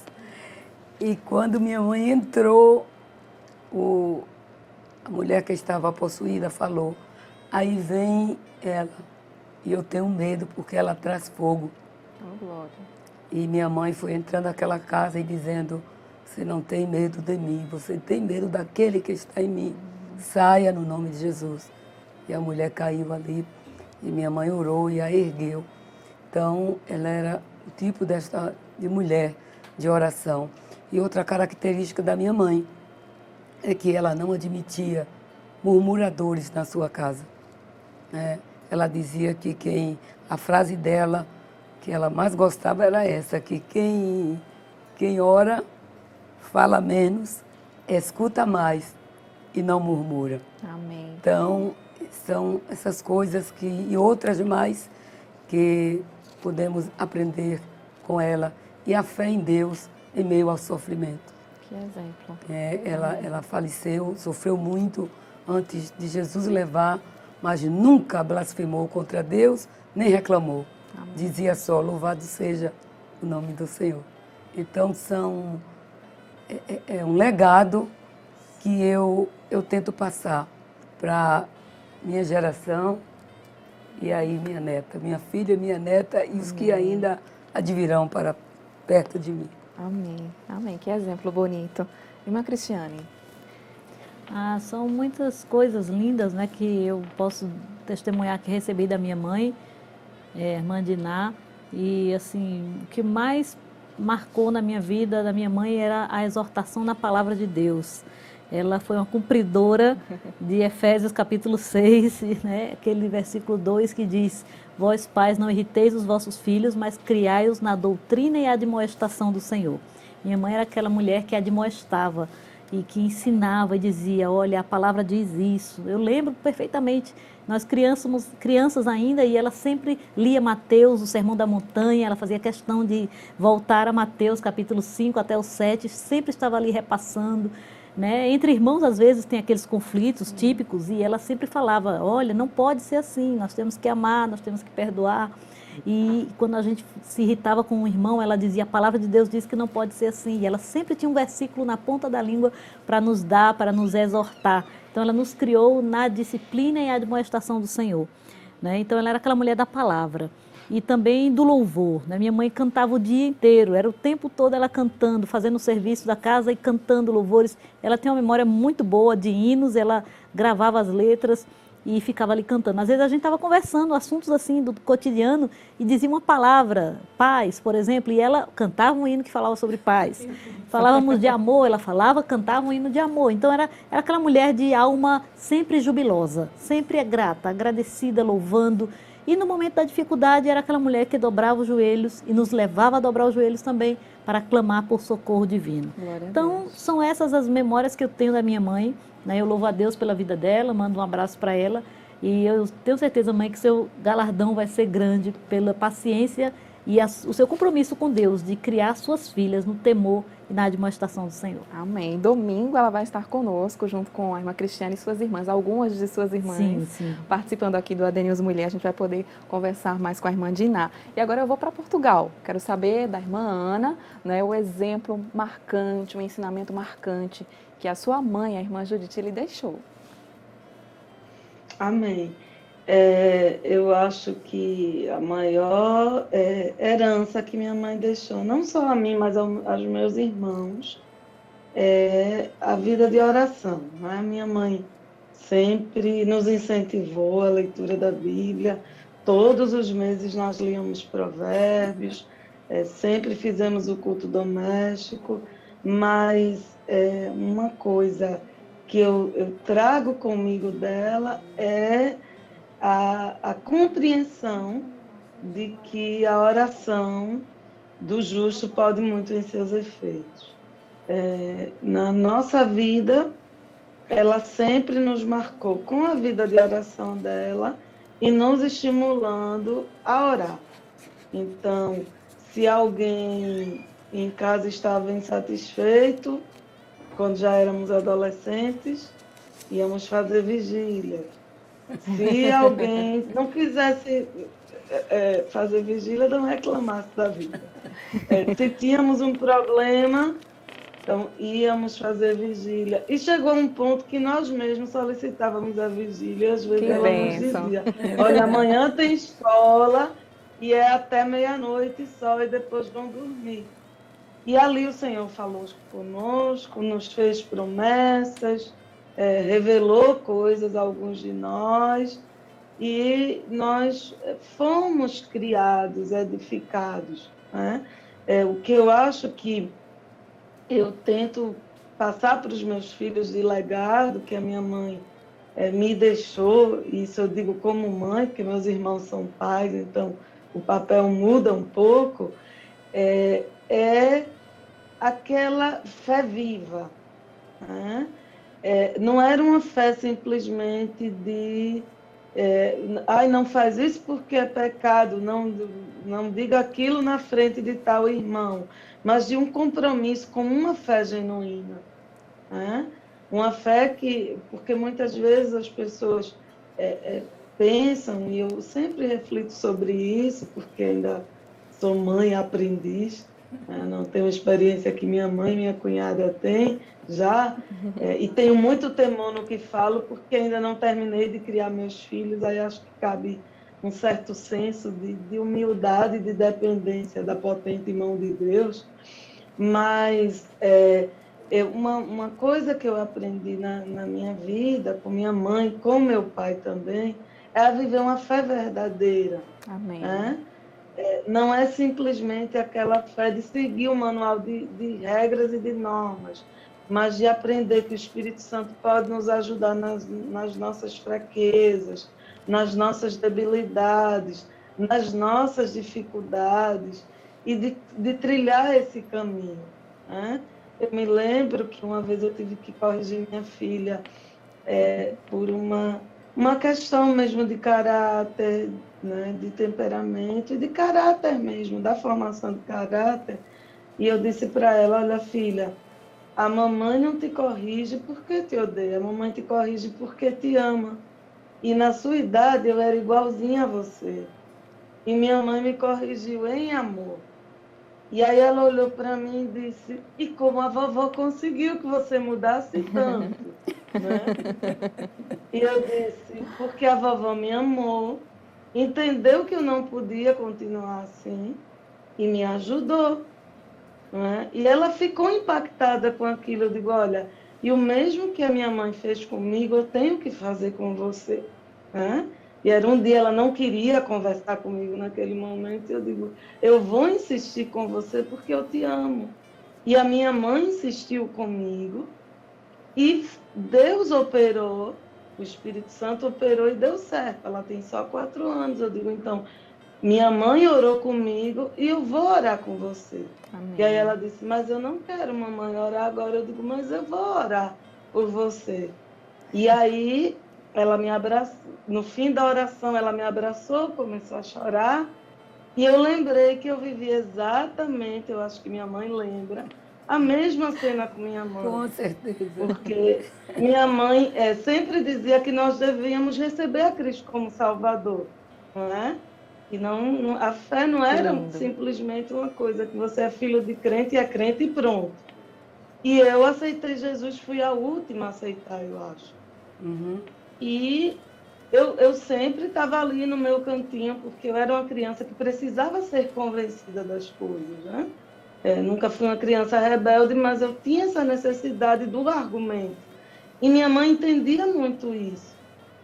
E quando minha mãe entrou, a mulher que estava possuída falou, aí vem ela, e eu tenho medo porque ela traz fogo. Oh, glória. E minha mãe foi entrando naquela casa e dizendo, você não tem medo de mim, você tem medo daquele que está em mim. Saia no nome de Jesus. E a mulher caiu ali, e minha mãe orou e a ergueu. Então, ela era o tipo de mulher de oração. E outra característica da minha mãe é que ela não admitia murmuradores na sua casa, né? Ela dizia que a frase dela, que ela mais gostava era essa, que quem ora fala menos, escuta mais e não murmura. Amém. Então, são essas coisas e outras mais que pudemos aprender com ela. E a fé em Deus em meio ao sofrimento. Que exemplo. Ela faleceu, sofreu muito antes de Jesus levar, mas nunca blasfemou contra Deus, nem reclamou. Amém. Dizia só, louvado seja o nome do Senhor. Então, é um legado que eu tento passar para minha geração e aí minha neta, minha filha, minha neta e os que ainda advirão para perto de mim. Amém. Amém. Que exemplo bonito. Irmã Cristiane. São muitas coisas lindas, né, que eu posso testemunhar que recebi da minha mãe, irmã Diná, e assim, o que mais marcou na minha vida da minha mãe era a exortação na palavra de Deus. Ela foi uma cumpridora de Efésios capítulo 6, né, aquele versículo 2 que diz: vós pais não irriteis os vossos filhos, mas criai-os na doutrina e admoestação do Senhor. Minha mãe era aquela mulher que admoestava e que ensinava e dizia, olha, a palavra diz isso. Eu lembro perfeitamente, nós crianças ainda, e ela sempre lia Mateus, o Sermão da Montanha, ela fazia questão de voltar a Mateus capítulo 5 até o 7, sempre estava ali repassando, né? Entre irmãos, às vezes, tem aqueles conflitos típicos, e ela sempre falava, olha, não pode ser assim, nós temos que amar, nós temos que perdoar. E quando a gente se irritava com um irmão, ela dizia, a palavra de Deus diz que não pode ser assim. E ela sempre tinha um versículo na ponta da língua para nos dar, para nos exortar. Então, ela nos criou na disciplina e admoestação do Senhor, né? Então, ela era aquela mulher da palavra. E também do louvor, né? Minha mãe cantava o dia inteiro, era o tempo todo ela cantando, fazendo o serviço da casa e cantando louvores. Ela tem uma memória muito boa de hinos, ela gravava as letras e ficava ali cantando. Às vezes a gente estava conversando, assuntos assim do cotidiano, e dizia uma palavra, paz, por exemplo, e ela cantava um hino que falava sobre paz. Falávamos de amor, ela falava, cantava um hino de amor. Então era aquela mulher de alma sempre jubilosa, sempre grata, agradecida, louvando. E no momento da dificuldade era aquela mulher que dobrava os joelhos e nos levava a dobrar os joelhos também para clamar por socorro divino. Então são essas as memórias que eu tenho da minha mãe, né? Eu louvo a Deus pela vida dela, mando um abraço para ela e eu tenho certeza, mãe, que seu galardão vai ser grande pela paciência e o seu compromisso com Deus de criar suas filhas no temor e na admoestação do Senhor. Amém. Domingo ela vai estar conosco, junto com a irmã Cristiane e suas irmãs, algumas de suas irmãs, sim. Participando aqui do AD News Mulher. A gente vai poder conversar mais com a irmã Diná. E agora eu vou para Portugal. Quero saber da irmã Ana, né, o exemplo marcante, o ensinamento marcante que a sua mãe, a irmã Judite, lhe deixou. Amém. Eu acho que a maior herança que minha mãe deixou, não só a mim, mas aos meus irmãos, é a vida de oração, né? Minha mãe sempre nos incentivou a leitura da Bíblia. Todos os meses nós líamos provérbios, sempre fizemos o culto doméstico, mas uma coisa que eu trago comigo dela é a compreensão de que a oração do justo pode muito em seus efeitos. Na nossa vida, ela sempre nos marcou com a vida de oração dela e nos estimulando a orar. Então, se alguém em casa estava insatisfeito, quando já éramos adolescentes, íamos fazer vigília. Se alguém não quisesse fazer vigília, não reclamasse da vida. Se tínhamos um problema, então íamos fazer vigília. E chegou um ponto que nós mesmos solicitávamos a vigília. Às vezes ela nos dizia, olha, amanhã tem escola e é até meia-noite só e depois vão dormir. E ali o Senhor falou conosco, nos fez promessas, revelou coisas a alguns de nós, e nós fomos criados, edificados, né? O que eu acho que eu tento passar para os meus filhos de legado, que a minha mãe me deixou, e isso eu digo como mãe, porque meus irmãos são pais, então o papel muda um pouco, é aquela fé viva, né? Não era uma fé simplesmente de ai, não faz isso porque é pecado, não diga aquilo na frente de tal irmão, mas de um compromisso com uma fé genuína, né? Uma fé porque muitas vezes as pessoas pensam, e eu sempre reflito sobre isso, porque ainda sou mãe aprendiz, né? Não tenho experiência que minha mãe e minha cunhada têm já, e tenho muito temor no que falo, porque ainda não terminei de criar meus filhos, aí acho que cabe um certo senso de humildade e de dependência da potente mão de Deus, mas uma coisa que eu aprendi na minha vida, com minha mãe, com meu pai também, é a viver uma fé verdadeira. Amém. Né? Não é simplesmente aquela fé de seguir o manual de regras e de normas, mas de aprender que o Espírito Santo pode nos ajudar nas nossas fraquezas, nas nossas debilidades, nas nossas dificuldades, e de trilhar esse caminho. Né? Eu me lembro que uma vez eu tive que corrigir minha filha por uma questão mesmo de caráter, né, de temperamento e de caráter mesmo, da formação de caráter. E eu disse para ela, olha, filha, a mamãe não te corrige porque te odeia, a mamãe te corrige porque te ama. E na sua idade eu era igualzinha a você. E minha mãe me corrigiu em amor. E aí ela olhou para mim e disse, e como a vovó conseguiu que você mudasse tanto? Né? E eu disse, porque a vovó me amou, entendeu que eu não podia continuar assim e me ajudou. Né? E ela ficou impactada com aquilo. Eu digo, olha, e o mesmo que a minha mãe fez comigo, eu tenho que fazer com você. Né? E era um dia, ela não queria conversar comigo naquele momento, eu digo, eu vou insistir com você porque eu te amo. E a minha mãe insistiu comigo, e Deus operou, o Espírito Santo operou e deu certo. Ela tem só 4 anos, eu digo, então, minha mãe orou comigo e eu vou orar com você. Amém. E aí ela disse, mas eu não quero, mamãe, orar agora. Eu digo, mas eu vou orar por você. E aí ela me abraçou, no fim da oração ela me abraçou, começou a chorar, e eu lembrei que eu vivi exatamente, eu acho que minha mãe lembra, a mesma cena com minha mãe. Com certeza. Porque minha mãe sempre dizia que nós devíamos receber a Cristo como Salvador, não é? E a fé não era simplesmente uma coisa que você é filho de crente e é crente e pronto. E eu aceitei Jesus, fui a última a aceitar, eu acho. Uhum. E eu sempre estava ali no meu cantinho, porque eu era uma criança que precisava ser convencida das coisas, né? Nunca fui uma criança rebelde, mas eu tinha essa necessidade do argumento. E minha mãe entendia muito isso,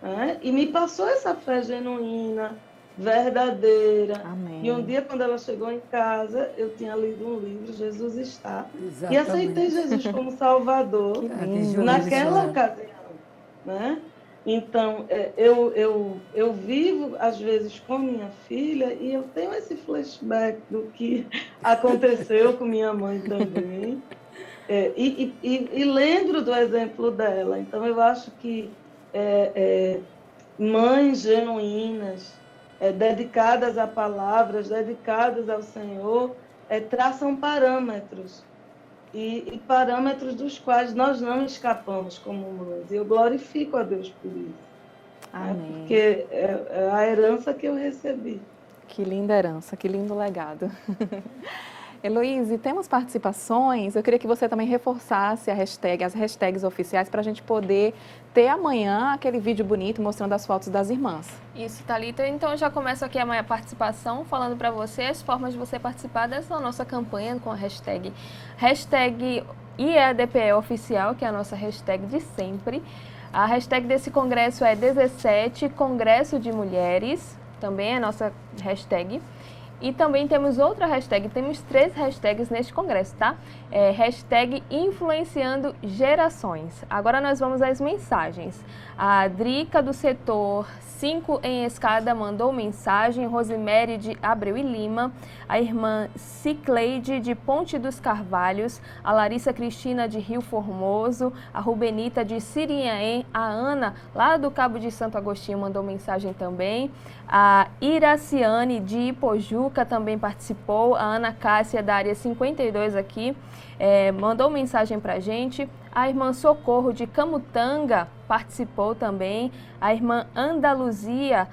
né? E me passou essa fé genuína, verdadeira. Amém. E um dia, quando ela chegou em casa, eu tinha lido um livro, Jesus Está. Exatamente. E aceitei Jesus como Salvador naquela ocasião, né? Então, eu vivo, às vezes, com minha filha e eu tenho esse flashback do que aconteceu com minha mãe também. E lembro do exemplo dela. Então, eu acho que mães genuínas, dedicadas a palavras, dedicadas ao Senhor, traçam parâmetros. E parâmetros dos quais nós não escapamos como mães. E eu glorifico a Deus por isso. Amém. Porque é a herança que eu recebi. Que linda herança, que lindo legado. Heloíse, temos participações. Eu queria que você também reforçasse as hashtags oficiais para a gente poder ter amanhã aquele vídeo bonito mostrando as fotos das irmãs. Isso, Thalita. Então, eu já começo aqui a minha participação falando para você as formas de você participar dessa nossa campanha com a hashtag IEDPE Oficial, que é a nossa hashtag de sempre. A hashtag desse congresso é 17 Congresso de Mulheres, também é a nossa hashtag. E também temos outra hashtag, temos 3 hashtags neste congresso, tá? Hashtag influenciando gerações. Agora nós vamos às mensagens. A Drica do setor 5 em Escada mandou mensagem, Rosemary de Abreu e Lima, a irmã Cicleide de Ponte dos Carvalhos, a Larissa Cristina de Rio Formoso, a Rubenita de Sirinhaém, a Ana lá do Cabo de Santo Agostinho mandou mensagem também, a Iraciane de Ipojuca também participou, a Ana Cássia da área 52 aqui mandou mensagem pra gente, a irmã Socorro de Camutanga participou também, a irmã Andaluzia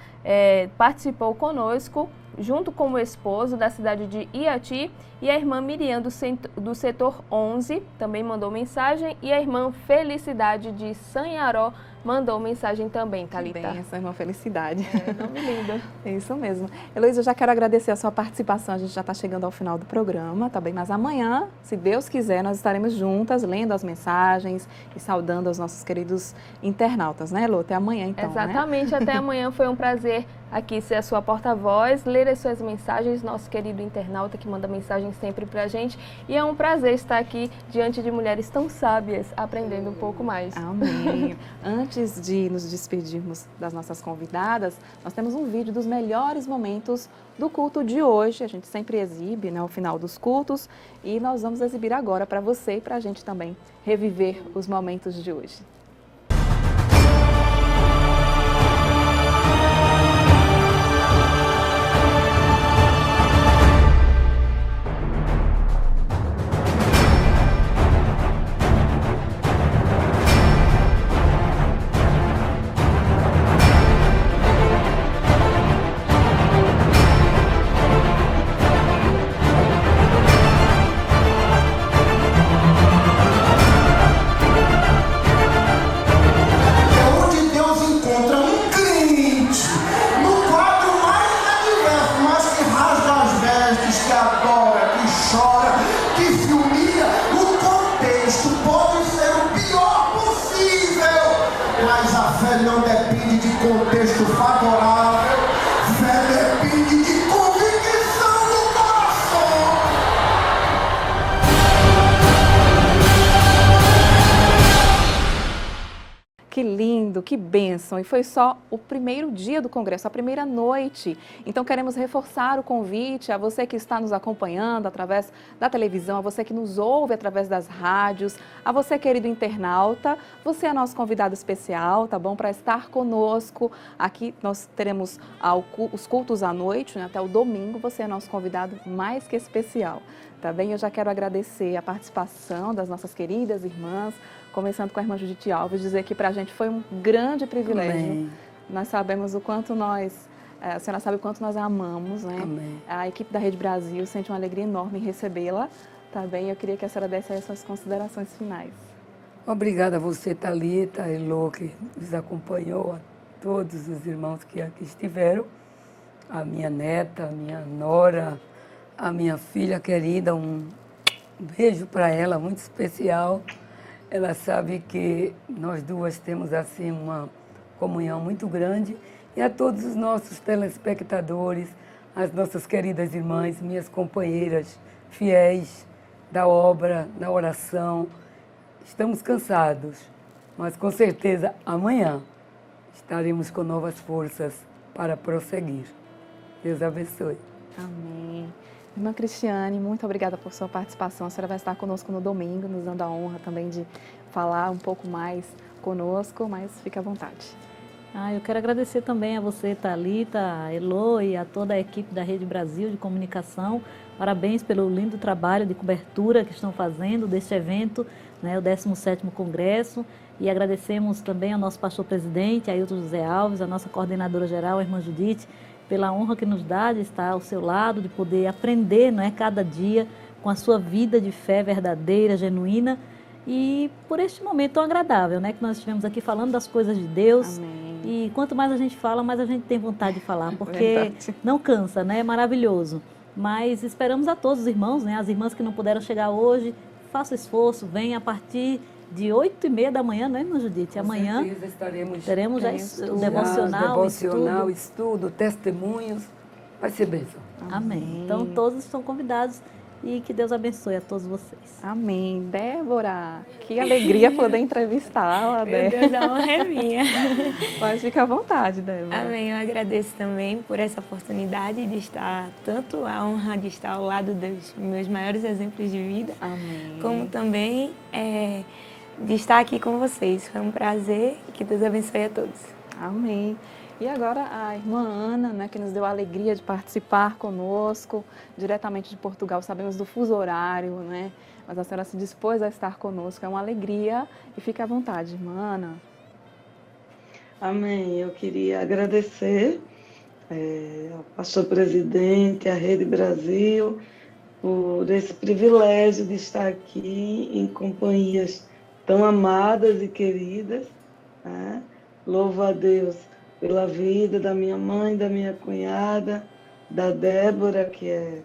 participou conosco, junto com o esposo da cidade de Iati, e a irmã Miriam do setor 11 também mandou mensagem, e a irmã Felicidade de Sanharó mandou mensagem também, Thalita. Bem, essa irmã Felicidade. Nome lindo. É isso mesmo. Heloísa, eu já quero agradecer a sua participação, a gente já está chegando ao final do programa, tá bem? Mas amanhã, se Deus quiser, nós estaremos juntas, lendo as mensagens e saudando os nossos queridos internautas, né, Elô? Até amanhã, então, Exatamente, né? Até amanhã. Foi um prazer aqui ser a sua porta-voz, ler as suas mensagens, nosso querido internauta que manda mensagem sempre pra gente. E é um prazer estar aqui diante de mulheres tão sábias, aprendendo um pouco mais. Amém. Antes de nos despedirmos das nossas convidadas, nós temos um vídeo dos melhores momentos do culto de hoje. A gente sempre exibe, né, ao final dos cultos, e nós vamos exibir agora para você e para a gente também reviver os momentos de hoje. Que lindo, que bênção! E foi só o primeiro dia do congresso, a primeira noite. Então queremos reforçar o convite a você que está nos acompanhando através da televisão, a você que nos ouve através das rádios, a você, querido internauta. Você é nosso convidado especial, tá bom? Para estar conosco. Aqui nós teremos os cultos à noite, né, até o domingo. Você é nosso convidado mais que especial, tá bem? Eu já quero agradecer a participação das nossas queridas irmãs, começando com a irmã Judite Alves, dizer que para a gente foi um grande privilégio. Amém. Nós sabemos o quanto a senhora sabe o quanto nós a amamos, né? Amém. A equipe da Rede Brasil sente uma alegria enorme em recebê-la, tá bem? Eu queria que a senhora desse aí as suas considerações finais. Obrigada a você, Thalita, Elô, que nos acompanhou, a todos os irmãos que aqui estiveram, a minha neta, a minha nora, a minha filha querida, um beijo para ela, muito especial. Ela sabe que nós duas temos assim uma comunhão muito grande. E a todos os nossos telespectadores, as nossas queridas irmãs, minhas companheiras fiéis da obra, da oração, estamos cansados, mas com certeza amanhã estaremos com novas forças para prosseguir. Deus abençoe. Amém. Irmã Cristiane, muito obrigada por sua participação. A senhora vai estar conosco no domingo, nos dando a honra também de falar um pouco mais conosco, mas fique à vontade. Eu quero agradecer também a você, Thalita, a Elô e a toda a equipe da Rede Brasil de Comunicação. Parabéns pelo lindo trabalho de cobertura que estão fazendo deste evento, né, o 17º Congresso. E agradecemos também ao nosso pastor-presidente, Ailton José Alves, a nossa coordenadora geral, a irmã Judite, pela honra que nos dá de estar ao seu lado, de poder aprender, né, cada dia com a sua vida de fé verdadeira, genuína, e por este momento tão agradável, né, que nós estivemos aqui falando das coisas de Deus. Amém. E quanto mais a gente fala, mais a gente tem vontade de falar, porque Verdade. não cansa, né, é maravilhoso. Mas esperamos a todos os irmãos, né, as irmãs que não puderam chegar hoje, faça esforço, venha a partir de 8h30 da manhã, não é, irmã Judite? Amanhã teremos já o devocional, estudo, testemunhos. Vai ser bênção. Amém. Então, todos estão convidados e que Deus abençoe a todos vocês. Amém. Débora, que alegria poder entrevistá-la, Meu Deus, a honra é minha. Mas fica à vontade, Débora. Amém. Eu agradeço também por essa oportunidade de estar, tanto a honra de estar ao lado dos meus maiores exemplos de vida, Amém. como também de estar aqui com vocês. Foi um prazer e que Deus abençoe a todos. Amém. E agora a irmã Ana, né, que nos deu a alegria de participar conosco, diretamente de Portugal. Sabemos do fuso horário, né? Mas a senhora se dispôs a estar conosco. É uma alegria e fique à vontade, irmã Ana. Amém. Eu queria agradecer ao pastor presidente, à Rede Brasil, por esse privilégio de estar aqui em companhias tão amadas e queridas, né? Louvo a Deus pela vida da minha mãe, da minha cunhada, da Débora, que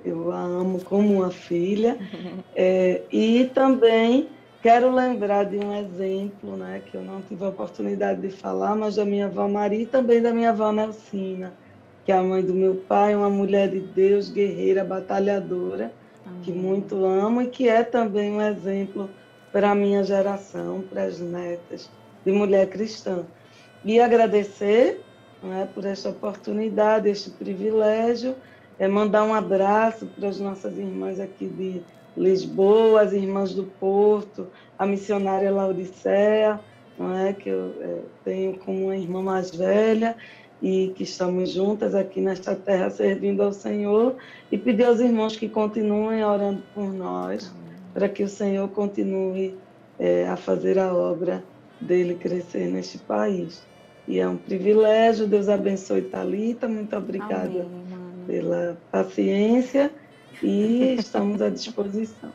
eu a amo como uma filha. E também quero lembrar de um exemplo, né, que eu não tive a oportunidade de falar, mas da minha avó Maria e também da minha avó Nelcina, que é a mãe do meu pai, uma mulher de Deus, guerreira, batalhadora, que muito amo e que é também um exemplo para a minha geração, para as netas de mulher cristã. E agradecer, né, por esta oportunidade, este privilégio, mandar um abraço para as nossas irmãs aqui de Lisboa, as irmãs do Porto, a missionária Lauriceia, não é, que eu tenho como uma irmã mais velha e que estamos juntas aqui nesta terra servindo ao Senhor, e pedir aos irmãos que continuem orando por nós, para que o Senhor continue a fazer a obra dele crescer neste país. E é um privilégio. Deus abençoe Thalita, muito obrigada. Amém, pela paciência e estamos à disposição.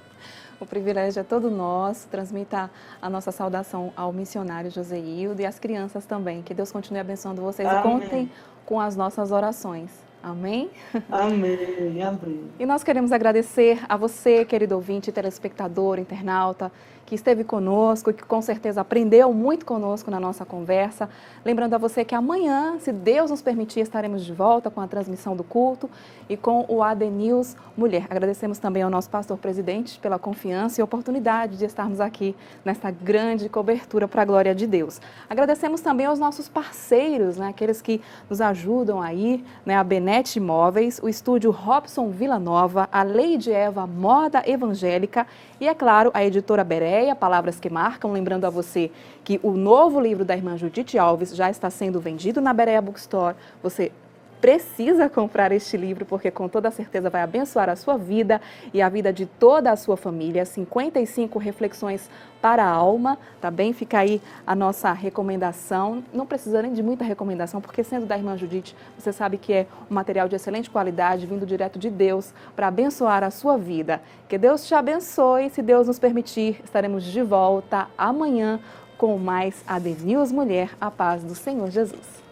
O privilégio é todo nosso. Transmita a nossa saudação ao missionário Joseildo e às crianças também. Que Deus continue abençoando vocês. Amém. E contem com as nossas orações. Amém? Amém, amém. E nós queremos agradecer a você, querido ouvinte, telespectador, internauta, que esteve conosco e que com certeza aprendeu muito conosco na nossa conversa. Lembrando a você que amanhã, se Deus nos permitir, estaremos de volta com a transmissão do culto e com o AD News Mulher. Agradecemos também ao nosso pastor presidente pela confiança e oportunidade de estarmos aqui nesta grande cobertura para a glória de Deus. Agradecemos também aos nossos parceiros, né, aqueles que nos ajudam aí, né, a Benete Imóveis, o estúdio Robson Vila Nova, a Lady Eva Moda Evangélica e, é claro, a editora Bereia, Palavras que Marcam. Lembrando a você que o novo livro da irmã Judite Alves já está sendo vendido na Bereia Bookstore. Você precisa comprar este livro, porque com toda certeza vai abençoar a sua vida e a vida de toda a sua família. 55 reflexões para a alma, tá bem? Fica aí a nossa recomendação. Não precisa nem de muita recomendação, porque sendo da irmã Judite, você sabe que é um material de excelente qualidade, vindo direto de Deus, para abençoar a sua vida. Que Deus te abençoe. Se Deus nos permitir, estaremos de volta amanhã com mais AD News Mulher, a paz do Senhor Jesus.